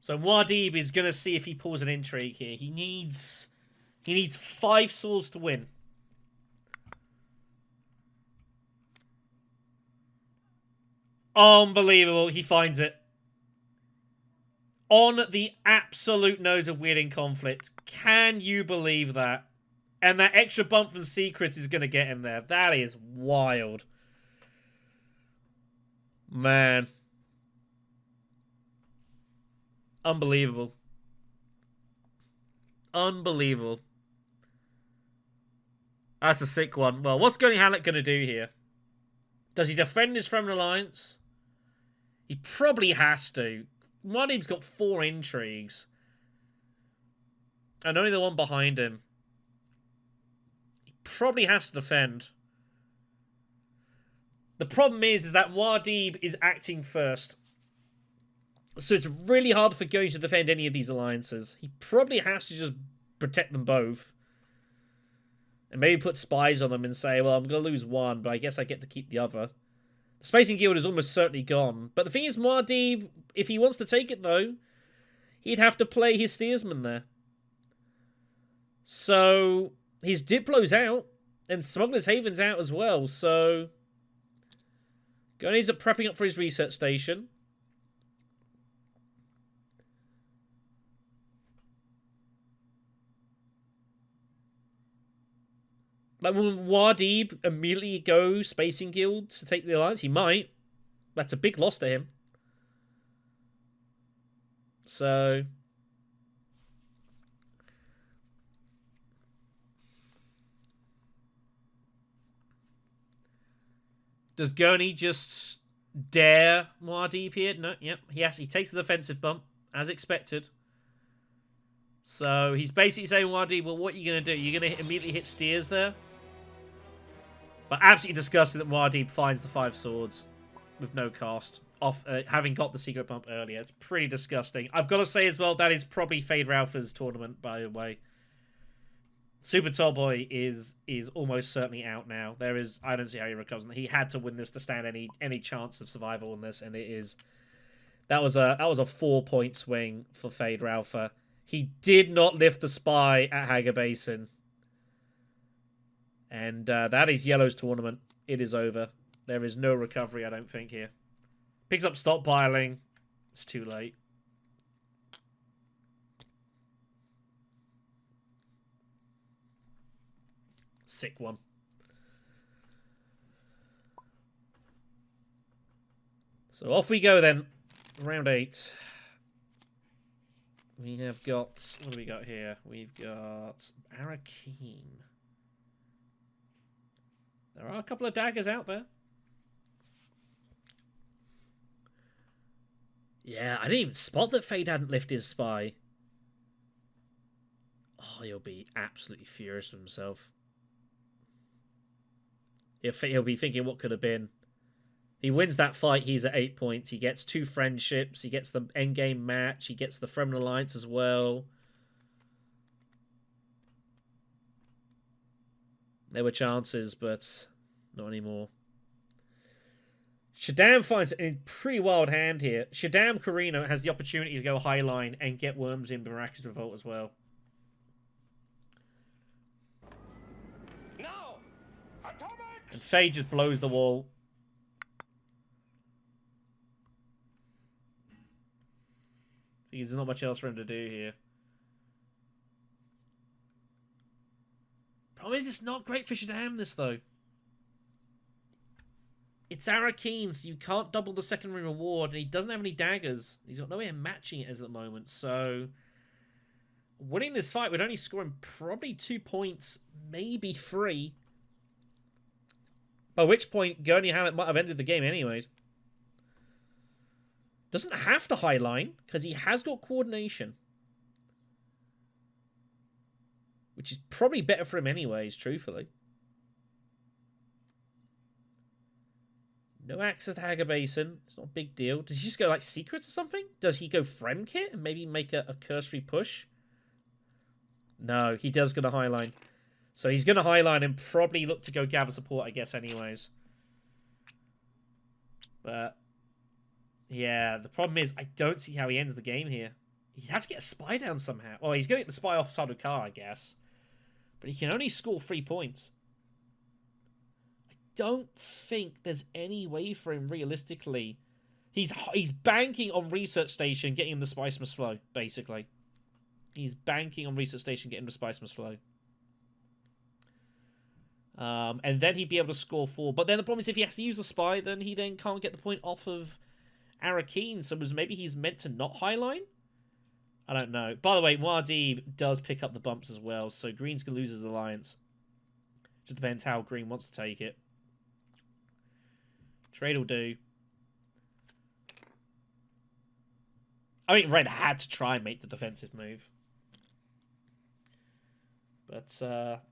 [SPEAKER 1] So Muad'Dib is going to see if he pulls an intrigue here. He needs 5 swords to win. Unbelievable. He finds it. On the absolute nose of Weirding Conflict. Can you believe that? And that extra bump from Secret is going to get him there. That is wild. Man. Unbelievable. Unbelievable. That's a sick one. Well, what's Gurney Halleck going to do here? Does he defend his Fremen alliance? He probably has to. Muad'Dib's got 4 intrigues. And only the one behind him. He probably has to defend. The problem is that Muad'Dib is acting first. So it's really hard for Gurney to defend any of these alliances. He probably has to just protect them both. And maybe put spies on them and say, well, I'm going to lose one, but I guess I get to keep the other. The Spacing Guild is almost certainly gone. But the thing is, Muad'Dib, if he wants to take it, though, he'd have to play his steersman there. So, his Diplo's out, and Smuggler's Haven's out as well, so Gurney's prepping up for his research station. Like, will Muad'Dib immediately go Spacing Guild to take the alliance? He might. That's a big loss to him. So does Gurney just dare Muad'Dib here? No, yep. He takes the defensive bump, as expected. So he's basically saying, Muad'Dib, well, what are you going to do? You're going to immediately hit steers there? But absolutely disgusting that Muad'Dib finds the 5 swords with no cost, off having got the secret bump earlier. It's pretty disgusting. I've got to say as well, that is probably Fade Ralpha's tournament, by the way. Super Tallboy is almost certainly out now. I don't see how he recovers. He had to win this to stand any chance of survival in this, and it is. That was a 4-point swing for Fade Ralpha. He did not lift the spy at Hager Basin. And that is Yellow's tournament. It is over. There is no recovery, I don't think, here. Picks up stockpiling. It's too late. Sick one. So off we go then. Round 8. We have got... What do we got here? We've got Arakeen. There are a couple of daggers out there. Yeah, I didn't even spot that Fade hadn't lifted his spy. Oh, he'll be absolutely furious with himself. He'll be thinking what could have been. He wins that fight, he's at 8 points. He gets 2 friendships. He gets the endgame match. He gets the Fremen Alliance as well. There were chances, but not anymore. Shaddam finds a pretty wild hand here. Shaddam Carino has the opportunity to go highline and get Worms in Baraka's Revolt as well.
[SPEAKER 2] No! Atomic!
[SPEAKER 1] And Faye just blows the wall. There's not much else for him to do here. Problem is, it's not great for Shaddam, this, though. It's Arakeen, so you can't double the secondary reward, and he doesn't have any daggers. He's got no way of matching it as at the moment, so... Winning this fight would only score him probably 2 points, maybe 3. By which point, Gurney Hallett might have ended the game anyways. Doesn't have to highline, because he has got coordination. Which is probably better for him anyways, truthfully. No access to Hager Basin. It's not a big deal. Does he just go like secrets or something? Does he go Frem Kit and maybe make a cursory push? No, he does go to highline. So he's going to highline and probably look to go gather support, I guess, anyways. But... yeah, the problem is I don't see how he ends the game here. He'd have to get a spy down somehow. Well, he's going to get the spy off Sardaukar, I guess. But he can only score 3 points. I don't think there's any way for him, realistically. He's banking on Research Station getting him the Spice Must Flow, basically. He's banking on Research Station getting him the Spice Must Flow. And then he'd be able to score 4. But then the problem is if he has to use the spy, then he then can't get the point off of Arakeen, so maybe he's meant to not highline? I don't know. By the way, Muad'Dib does pick up the bumps as well, so Green's going to lose his alliance. Just depends how Green wants to take it. Trade will do. I think Red had to try and make the defensive move. But,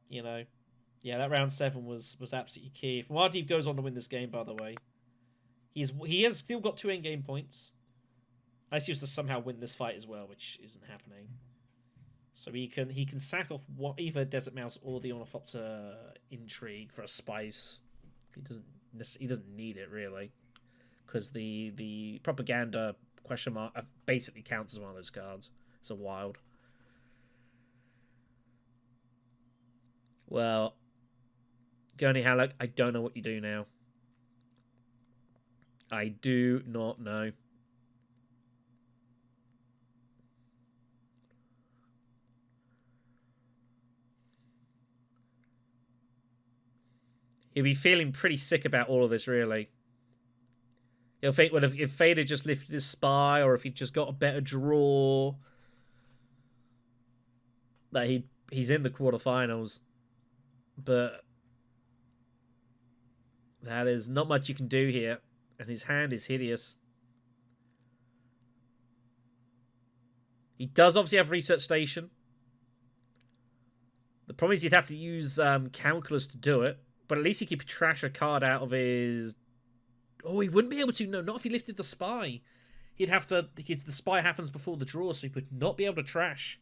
[SPEAKER 1] you know, yeah, that round 7 was absolutely key. If Muad'Dib goes on to win this game, by the way, he has still got 2 endgame points. Unless he was to somehow win this fight as well, which isn't happening. So he can sack off either Desert Mouse or the Ornithopter Intrigue for a spice. He doesn't need it really, because the Propaganda question mark basically counts as one of those cards. It's a wild. Well, Gurney Halleck, I don't know what you do now. I do not know. He'll be feeling pretty sick about all of this, really. He'll think, well, if Fade had just lifted his spy, or if he'd just got a better draw, that he's in the quarterfinals. But that is not much you can do here. And his hand is hideous. He does obviously have Research Station. The problem is he'd have to use Calculus to do it. But at least he could trash a card out of his... Oh, he wouldn't be able to. No, not if he lifted the spy. He'd have to... Because the spy happens before the draw, so he would not be able to trash.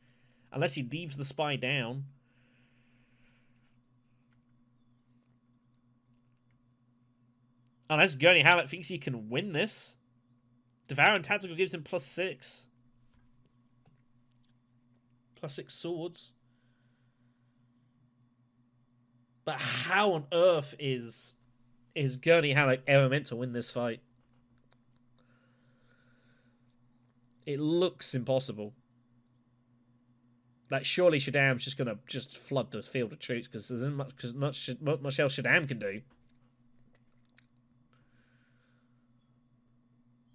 [SPEAKER 1] Unless he leaves the spy down. Unless Gurney Hallett thinks he can win this. Devour and Tactical gives him +6. +6 swords. But how on earth is Gurney Halleck ever meant to win this fight? It looks impossible. Like, surely Shaddam's just going to just flood the field of troops because there's much else Shaddam can do.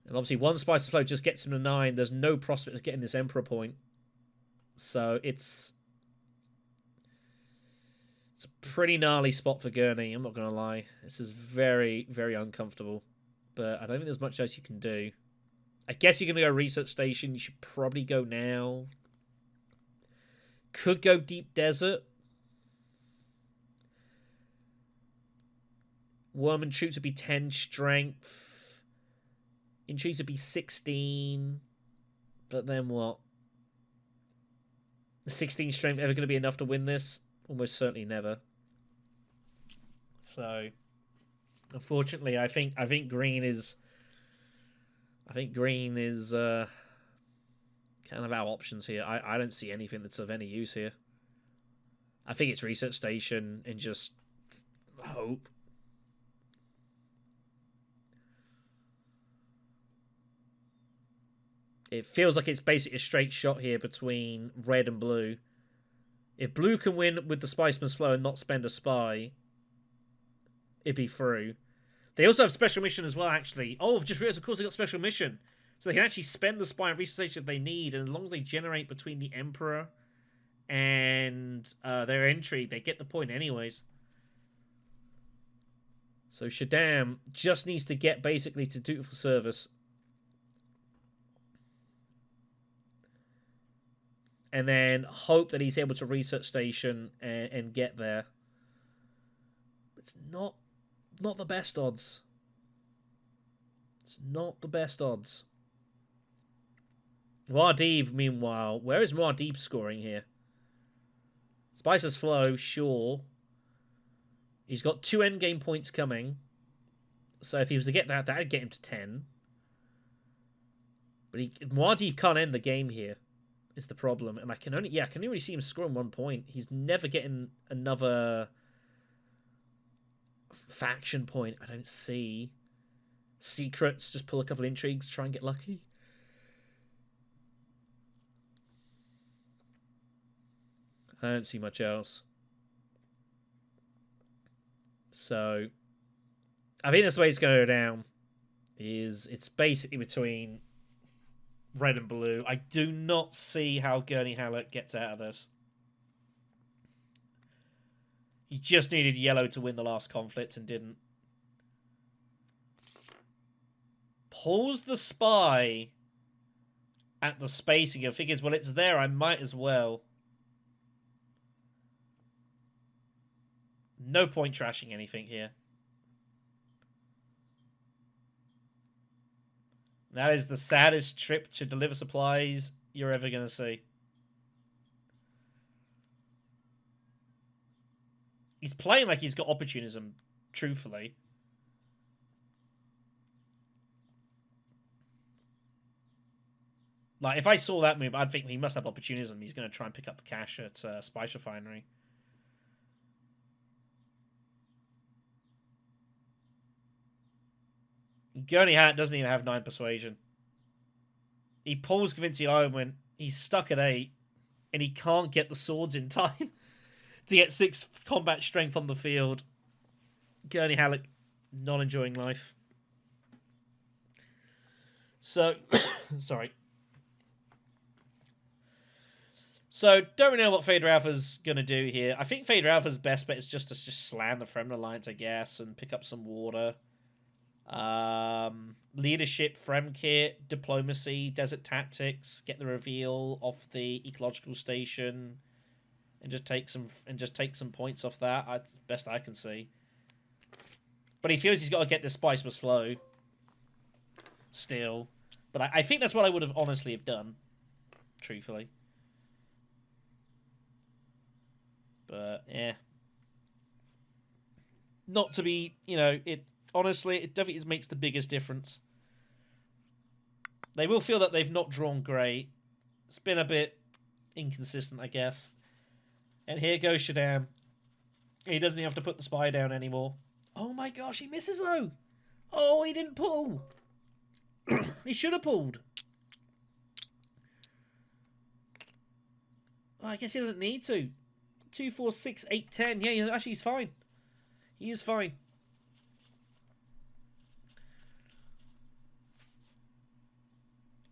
[SPEAKER 1] And obviously, one Spice of Flow just gets him to 9. There's no prospect of getting this Emperor point. So it's a pretty gnarly spot for Gurney, I'm not going to lie. This is very, very uncomfortable. But I don't think there's much else you can do. I guess you're going to go Research Station. You should probably go now. Could go Deep Desert. Worm troops would be 10 strength. Intrigues would be 16. But then what? The 16 strength ever going to be enough to win this? Almost certainly never. So, unfortunately, I think green is kind of our options here. I don't see anything that's of any use here. I think it's Research Station and just hope. It feels like it's basically a straight shot here between red and blue. If blue can win with the Spiceman's Flow and not spend a spy, it'd be through. They also have special mission as well, actually. Oh, I've just realized, of course, they got special mission. So they can actually spend the spy and research if they need, and as long as they generate between the Emperor and their entry, they get the point anyways. So Shaddam just needs to get basically to dutiful service. And then hope that he's able to Research Station and get there. It's not the best odds. It's not the best odds. Muad'Dib, meanwhile, where is Muad'Dib scoring here? Spice's Flow, sure. He's got 2 endgame points coming. So if he was to get that, that'd get him to 10. But Muad'Dib can't end the game here. Is the problem, and I can only see him scoring 1 point. He's never getting another faction point. I don't see secrets. Just pull a couple intrigues, try and get lucky. I don't see much else. So I think that's the way it's going to go down. It's basically between red and blue. I do not see how Gurney Halleck gets out of this. He just needed yellow to win the last conflict and didn't. Pulls the spy at the spacing and figures, well, it's there, I might as well. No point trashing anything here. That is the saddest trip to deliver supplies you're ever going to see. He's playing like he's got opportunism, truthfully. Like, if I saw that move, I'd think he must have opportunism. He's going to try and pick up the cash at Spice Refinery. Gurney Hat doesn't even have 9 persuasion. He pulls Convincing Argument. He's stuck at 8. And he can't get the swords in time to get 6 combat strength on the field. Gurney Halleck not enjoying life. So, sorry. So, don't really know what Phaedra Alpha's going to do here. I think Phaedra Alpha's best bet is just to slam the Fremen Alliance, I guess, and pick up some water. Leadership, Frem Kit, Diplomacy, Desert Tactics, get the reveal off the ecological station, and just take some points off that. That's best I can see. But he feels he's got to get this Spice must flow. Still. But I think that's what I would have honestly have done. Truthfully. But, yeah. Not to be, honestly, it definitely makes the biggest difference. They will feel that they've not drawn great. It's been a bit inconsistent, I guess. And here goes Shaddam. He doesn't even have to put the spy down anymore. Oh my gosh, he misses though. Oh, he didn't pull. He should have pulled. Oh, I guess he doesn't need to. 2, 4, 6, 8, 10. Yeah, actually he's fine. He is fine.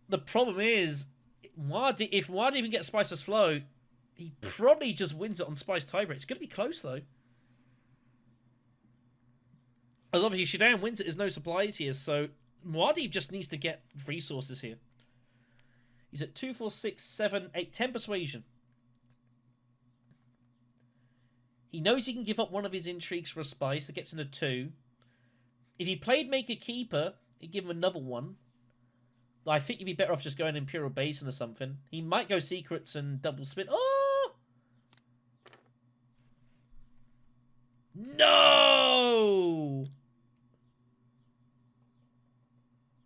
[SPEAKER 1] The problem is, if Wadi even gets Spice's flow, he probably just wins it on Spice tiebreak. It's going to be close, though. As obviously, Shaddam wins it, there's no supplies here, so Muad'Dib just needs to get resources here. He's at 2, 4, 6, 7, 8, 10 persuasion. He knows he can give up one of his intrigues for a spice that gets into 2. If he played Make a Keeper, he'd give him another one. I think you'd be better off just going Imperial Basin or something. He might go Secrets and double spin. Oh! No!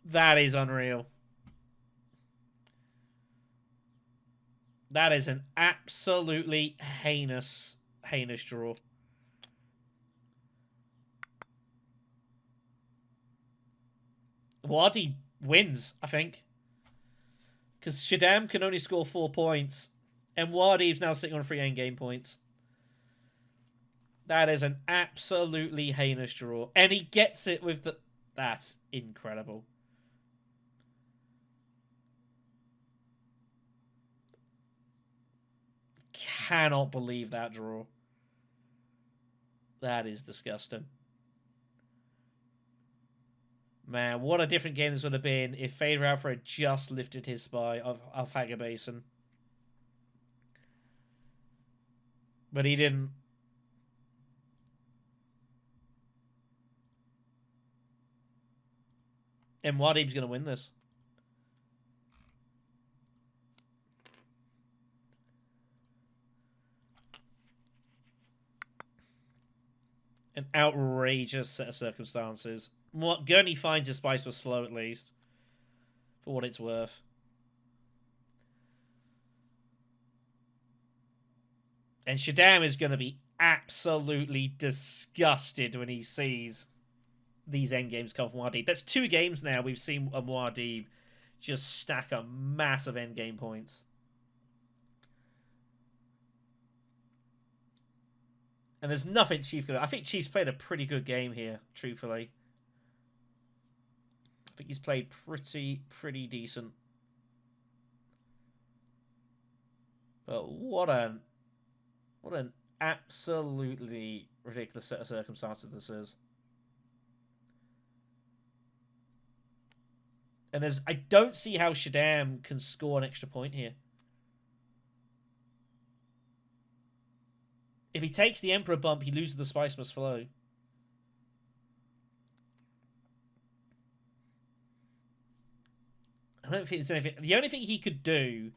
[SPEAKER 1] That is unreal. That is an absolutely heinous draw. Wadi wins, I think. Because Shaddam can only score 4 points. And Wadi's now sitting on 3 endgame points. That is an absolutely heinous draw. And he gets it with the... That's incredible. Cannot believe that draw. That is disgusting. Man, what a different game this would have been if Fader Alpha had just lifted his spy of Alphaga Basin. But he didn't. And Muad'Dib's going to win this. An outrageous set of circumstances. Gurney finds his spice was flow, at least. For what it's worth. And Shaddam is going to be absolutely disgusted when he sees these endgames come from Muad'Dib. That's 2 games now we've seen a Muad'Dib just stack up massive endgame points. And there's nothing Chief could do. I think Chief's played a pretty good game here, truthfully. I think he's played pretty decent. But what an absolutely ridiculous set of circumstances this is. And I don't see how Shaddam can score an extra point here. If he takes the Emperor bump, he loses the Spice Must Flow. I don't think there's anything. The only thing he could do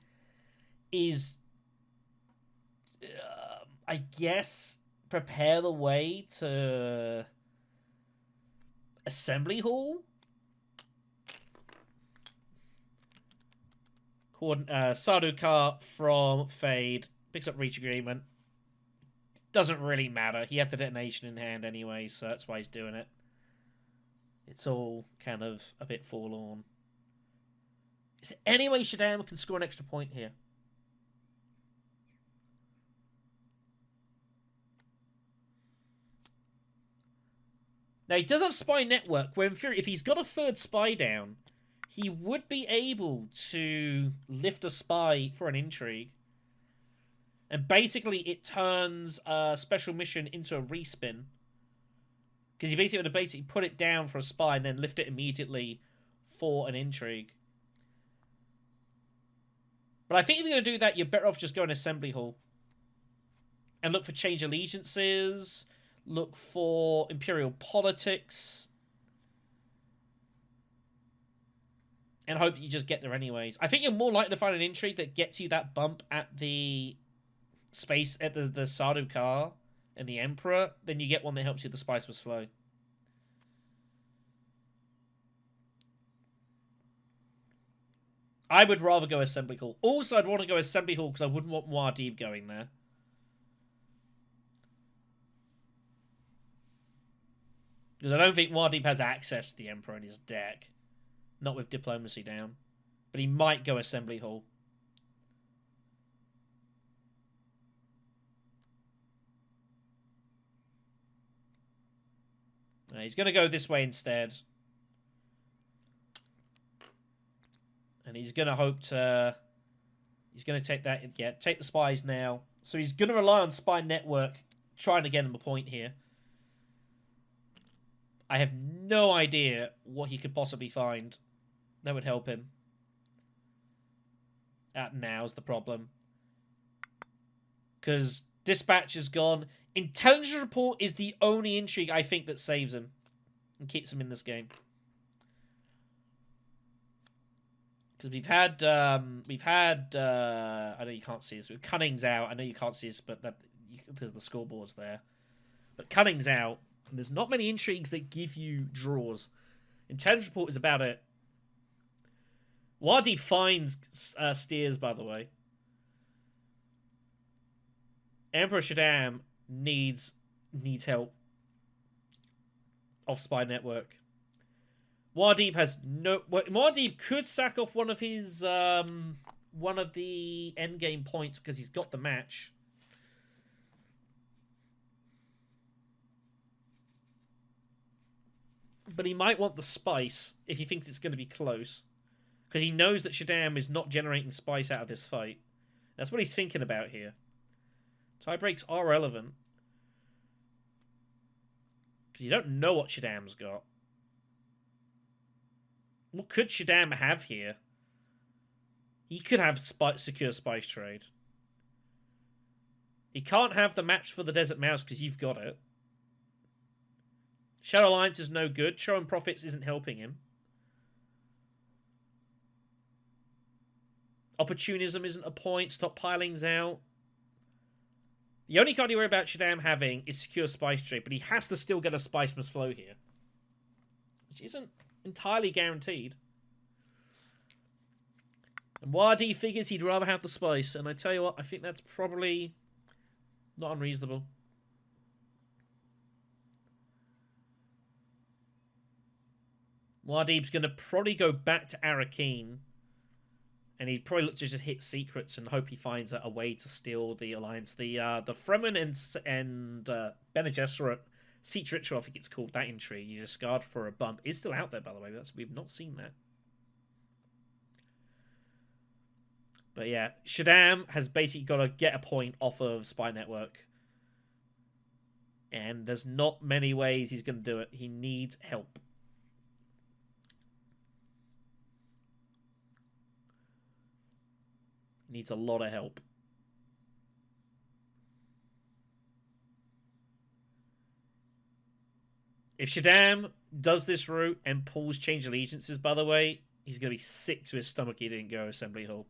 [SPEAKER 1] is, I guess, prepare the way to Assembly Hall. Sardaukar from Fade picks up Reach Agreement. Doesn't really matter. He had the detonation in hand anyway, so that's why he's doing it. It's all kind of a bit forlorn. Is there any way Shaddam can score an extra point here? Now, he does have Spy Network, where in theory, if he's got a 3rd spy down, he would be able to lift a spy for an intrigue. And basically, it turns a special mission into a respin. Because you basically would have put it down for a spy and then lift it immediately for an intrigue. But I think if you're going to do that, you're better off just going Assembly Hall. And look for Change Allegiances. Look for Imperial Politics. And hope that you just get there anyways. I think you're more likely to find an intrigue that gets you that bump at the space at the Sardaukar and the Emperor, then you get one that helps you with the Spice Must Flow. I would rather go Assembly Hall. Also, I'd want to go Assembly Hall because I wouldn't want Muad'Dib going there. Because I don't think Muad'Dib has access to the Emperor in his deck. Not with Diplomacy down. But he might go Assembly Hall. He's going to go this way instead. And he's going to hope to... He's going to take that... Yeah, take the spies now. So he's going to rely on Spy Network, trying to get him a point here. I have no idea what he could possibly find that would help him. Now's the problem. Because Dispatch is gone. Intelligence Report is the only intrigue I think that saves him and keeps him in this game. Because we've had I know you can't see this, but Cunning's out. I know you can't see this, but because the scoreboard's there. But Cunning's out, and there's not many intrigues that give you draws. Intelligence Report is about it. Muad'Dib finds steers, by the way. Emperor Shaddam needs help off Spy Network. Muad'Dib has no... Muad'Dib could sack off one of his one of the endgame points because he's got the match. But he might want the spice if he thinks it's going to be close. Because he knows that Shaddam is not generating spice out of this fight. That's what he's thinking about here. Tie breaks are relevant. Because you don't know what Shaddam's got. What could Shaddam have here? He could have secure spice trade. He can't have the match for the Desert Mouse because you've got it. Shadow Alliance is no good. Showing Profits isn't helping him. Opportunism isn't a point. Stockpiling's out. The only card you worry about Shaddam having is secure spice trade, but he has to still get a spice must flow here. Which isn't entirely guaranteed. And Muad'Dib figures he'd rather have the spice, and I tell you what, I think that's probably not unreasonable. Muad'Dib's going to probably go back to Arakeen, and he'd probably look to just hit secrets and hope he finds a way to steal the alliance. The Fremen and Bene Gesserit Seat Ritual, I think it's called, that intrigue, you discard for a bump, is still out there, by the way. We've not seen that. But yeah, Shaddam has basically got to get a point off of Spy Network. And there's not many ways he's going to do it. He needs help. Needs a lot of help. If Shaddam does this route and pulls Change Allegiances, by the way, he's going to be sick to his stomach he didn't go Assembly Hall.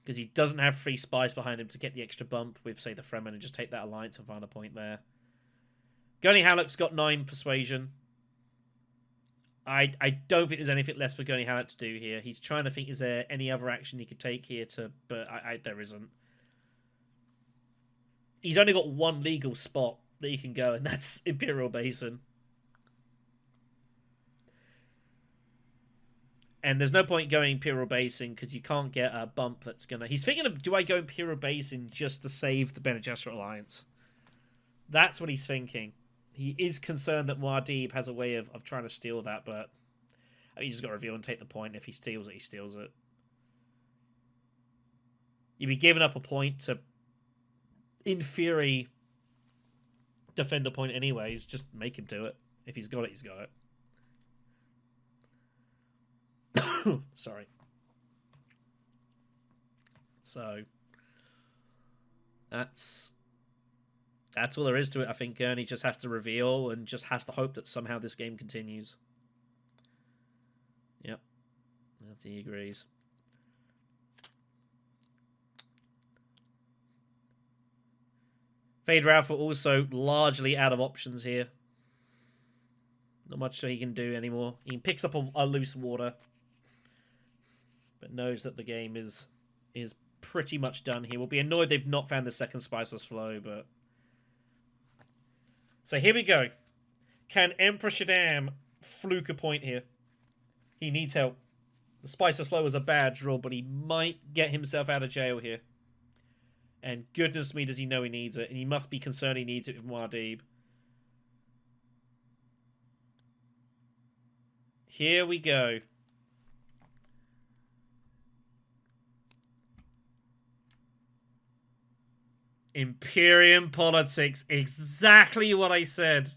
[SPEAKER 1] Because he doesn't have free spies behind him to get the extra bump with, say, the Fremen and just take that alliance and find a point there. Gurney Halleck's got 9 persuasion. I don't think there's anything less for Gurney Halleck to do here. He's trying to think, is there any other action he could take here to... But there isn't. He's only got one legal spot that he can go, and that's Imperial Basin. And there's no point going Imperial Basin because you can't get a bump that's going to... He's thinking of, do I go Imperial Basin just to save the Bene Gesserit Alliance? That's what he's thinking. He is concerned that Muad'Dib has a way of trying to steal that, but I mean, he's just got to reveal and take the point. If he steals it, he steals it. You'd be giving up a point to, in theory, defend a point anyways. Just make him do it. If he's got it, he's got it. Sorry. So, that's all there is to it. I think Gurney just has to reveal and just has to hope that somehow this game continues. Yep. He agrees. Fade Ralph also largely out of options here. Not much he can do anymore. He picks up a loose water, but knows that the game is pretty much done here. We'll be annoyed they've not found the second Spiceless Flow, but... So here we go. Can Emperor Shaddam fluke a point here? He needs help. The Spiceless Flow was a bad draw, but he might get himself out of jail here. And goodness me, does he know he needs it. And he must be concerned he needs it with Muad'Dib. Here we go. Imperium politics. Exactly what I said.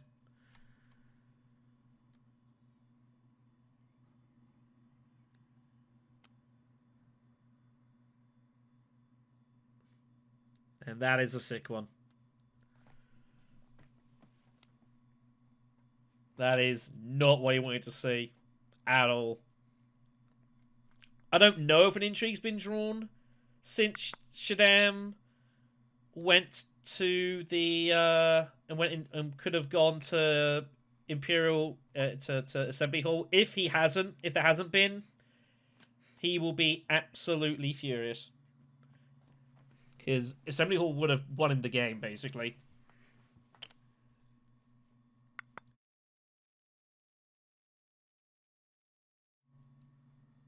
[SPEAKER 1] And that is a sick one. That is not what he wanted to see at all. I don't know if an intrigue's been drawn since Shaddam went to the and went in, and could have gone to Imperial to Assembly Hall. If there hasn't been, he will be absolutely furious because Assembly Hall would have won in the game basically.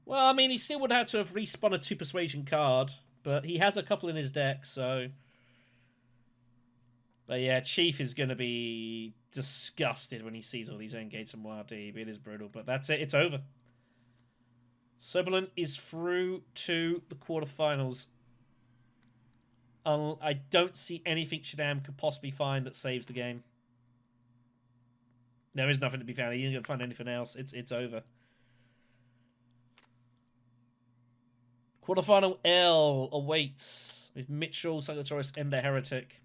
[SPEAKER 1] Well, I mean, he still would have to have respun a 2 Persuasion card, but he has a couple in his deck, so... But yeah, Chief is going to be disgusted when he sees all these endgates from Muad'Dib. It is brutal, but that's it. It's over. Serbu is through to the quarterfinals. I don't see anything Shaddam could possibly find that saves the game. There is nothing to be found. He ain't going to find anything else. It's over. Quarterfinal L awaits with Mitchell, Sagittarius, and the Heretic.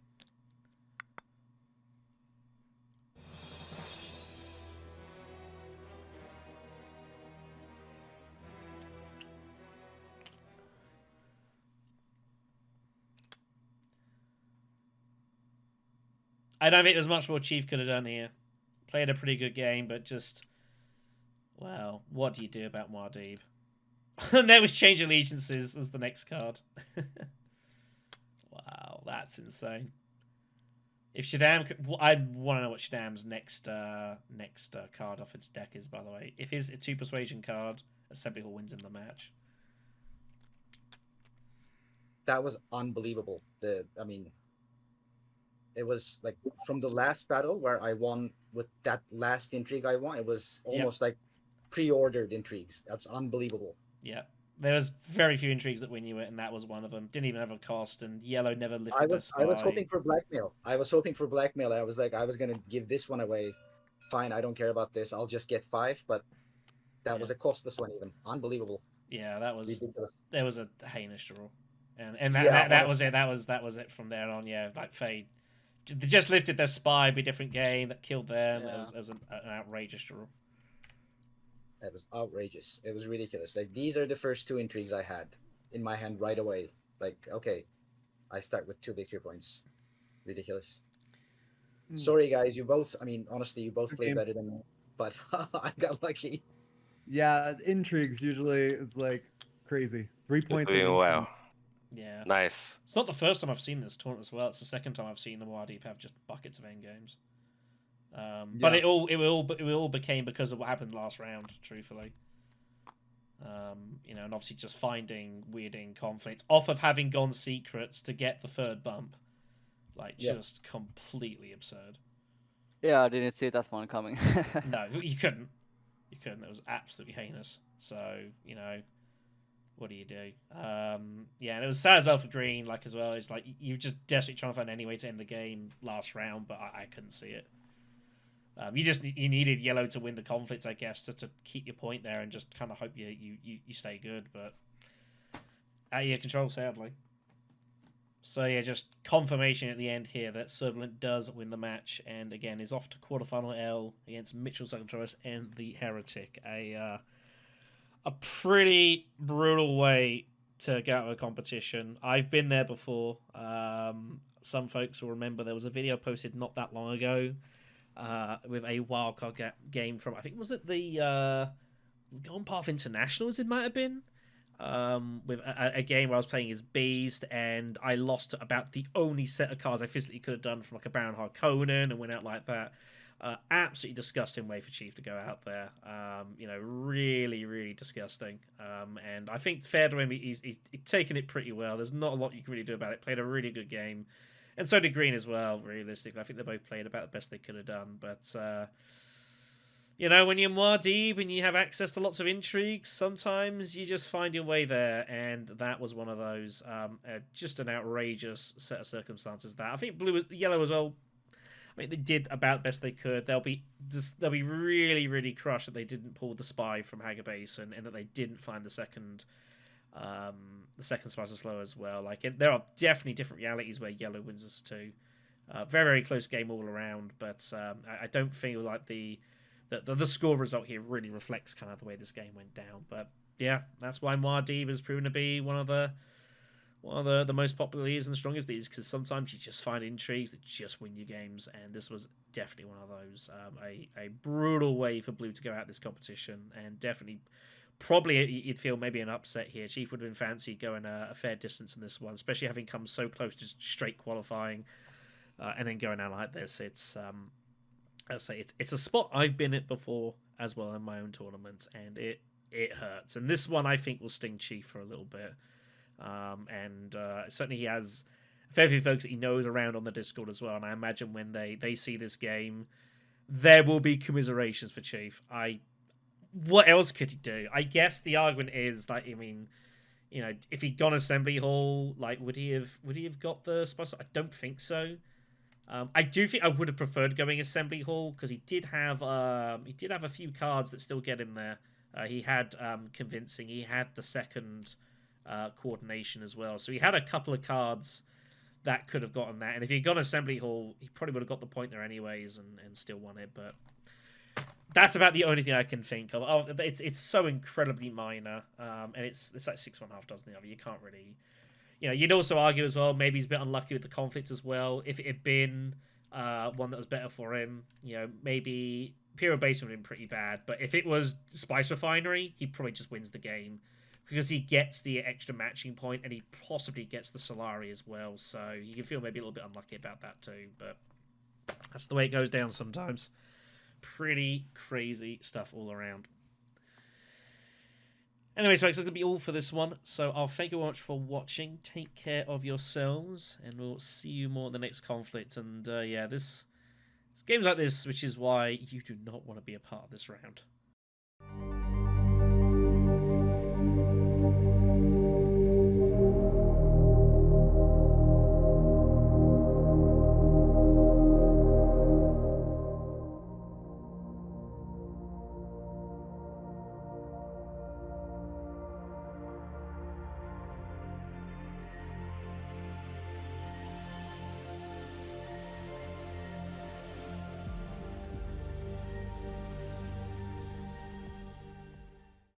[SPEAKER 1] I don't think there's much more Chief could have done here. Played a pretty good game, but just... Well, what do you do about Muad'Dib? And there was Change Allegiances as the next card. Wow, that's insane. If Shaddam could... I want to know what Shaddam's next card off its deck is, by the way. If his 2 Persuasion card, Assembly Hall wins him the match.
[SPEAKER 3] That was unbelievable. I mean... It was like from the last battle where I won with that last intrigue I won, it was almost like pre-ordered intrigues. That's unbelievable.
[SPEAKER 1] Yeah. There was very few intrigues that win you it, and that was one of them. Didn't even have a cost, and yellow never lifted their spy.
[SPEAKER 3] I was hoping for blackmail. I was like, I was going to give this one away. Fine, I don't care about this. I'll just get 5, but that was a costless one even. Unbelievable.
[SPEAKER 1] Yeah, that was...
[SPEAKER 3] Ridiculous.
[SPEAKER 1] There was a heinous draw. And that was it. That was it from there on, yeah. Like, Fade. They just lifted their spy, be a different game that killed them. Yeah. It was an outrageous draw.
[SPEAKER 3] It was outrageous. It was ridiculous. Like, these are the first 2 intrigues I had in my hand right away. Like, okay, I start with 2 victory points. Ridiculous. Sorry, guys. You both, I mean, honestly, you both play better than me, but I got lucky.
[SPEAKER 4] Yeah, intrigues usually it's like crazy. 3 points.
[SPEAKER 5] Wow.
[SPEAKER 1] Yeah.
[SPEAKER 5] Nice.
[SPEAKER 1] It's not the first time I've seen this tournament as well. It's the second time I've seen the Muad'Dib have just buckets of endgames. But it all became because of what happened last round, truthfully. And obviously just finding weirding conflicts off of having gone secrets to get the 3rd bump. Like, just completely absurd.
[SPEAKER 6] Yeah, I didn't see that one coming.
[SPEAKER 1] No, you couldn't. You couldn't. It was absolutely heinous. So, what do you do? And it was sad as well for Green, like, as well. It's like, you're just desperately trying to find any way to end the game last round, but I couldn't see it. You needed yellow to win the conflict, I guess, to keep your point there and just kind of hope you stay good, but out of your control, sadly. So yeah, just confirmation at the end here that Serbu does win the match, and again is off to quarterfinal L against Mitchell Sagittarius and the Heretic. A pretty brutal way to get out of a competition. I've been there before. Some folks will remember there was a video posted not that long ago with a wildcard game from, I think, was it the Gone Path Internationals? It might have been. With a game where I was playing as Beast, and I lost about the only set of cards I physically could have done from like a Baron Harkonnen, and went out like that. Absolutely disgusting way for Chief to go out there. Really, really disgusting. And I think fair to him, he's taken it pretty well. There's not a lot you can really do about it. Played a really good game, and so did Green as well. Realistically, I think they both played about the best they could have done. But when you're Muad'Dib and you have access to lots of intrigues, sometimes you just find your way there, and that was one of those. Just an outrageous set of circumstances. That I think yellow as well. I mean, they did about the best they could. They'll be really, really crushed that they didn't pull the spy from Haggard and that they didn't find the second Spicer's Flow as well. Like, there are definitely different realities where yellow wins this too. Very, very close game all around, but I don't feel like the score result here really reflects kind of the way this game went down. But yeah, that's why Muad'Dib has proven to be one of the most popular leagues and the strongest leagues, because sometimes you just find intrigues that just win you games, and this was definitely one of those. A brutal way for Blue to go out this competition, and definitely probably you'd feel maybe an upset here. Chief would have been fancy going a fair distance in this one, especially having come so close to straight qualifying and then going out like this. It's I'll say it's a spot I've been at before as well in my own tournament, and it hurts. And this one I think will sting Chief for a little bit. Certainly he has a fair few folks that he knows around on the Discord as well, and I imagine when they see this game, there will be commiserations for Chief. What else could he do? I guess the argument is, like, I mean, if he'd gone Assembly Hall, like, would he have got the spot? I don't think so. I do think I would have preferred going Assembly Hall, because he did have a few cards that still get him there. He had Convincing, he had the second Coordination as well, so he had a couple of cards that could have gotten that, and if he'd gone Assembly Hall, he probably would have got the point there anyways and still won it. But that's about the only thing I can think of. Oh, it's so incredibly minor, and it's like 6.5 dozen the other. You can't really, you'd also argue as well, maybe he's a bit unlucky with the conflicts as well. If it had been one that was better for him, maybe Imperial Base would have been pretty bad, but if it was Spice Refinery, he probably just wins the game, because he gets the extra matching point, and he possibly gets the Solari as well. So you can feel maybe a little bit unlucky about that too. But that's the way it goes down sometimes. Pretty crazy stuff all around. Anyways, folks, that's going to be all for this one. So I'll thank you very much for watching. Take care of yourselves, and we'll see you more in the next conflict. And this games like this, which is why you do not want to be a part of this round.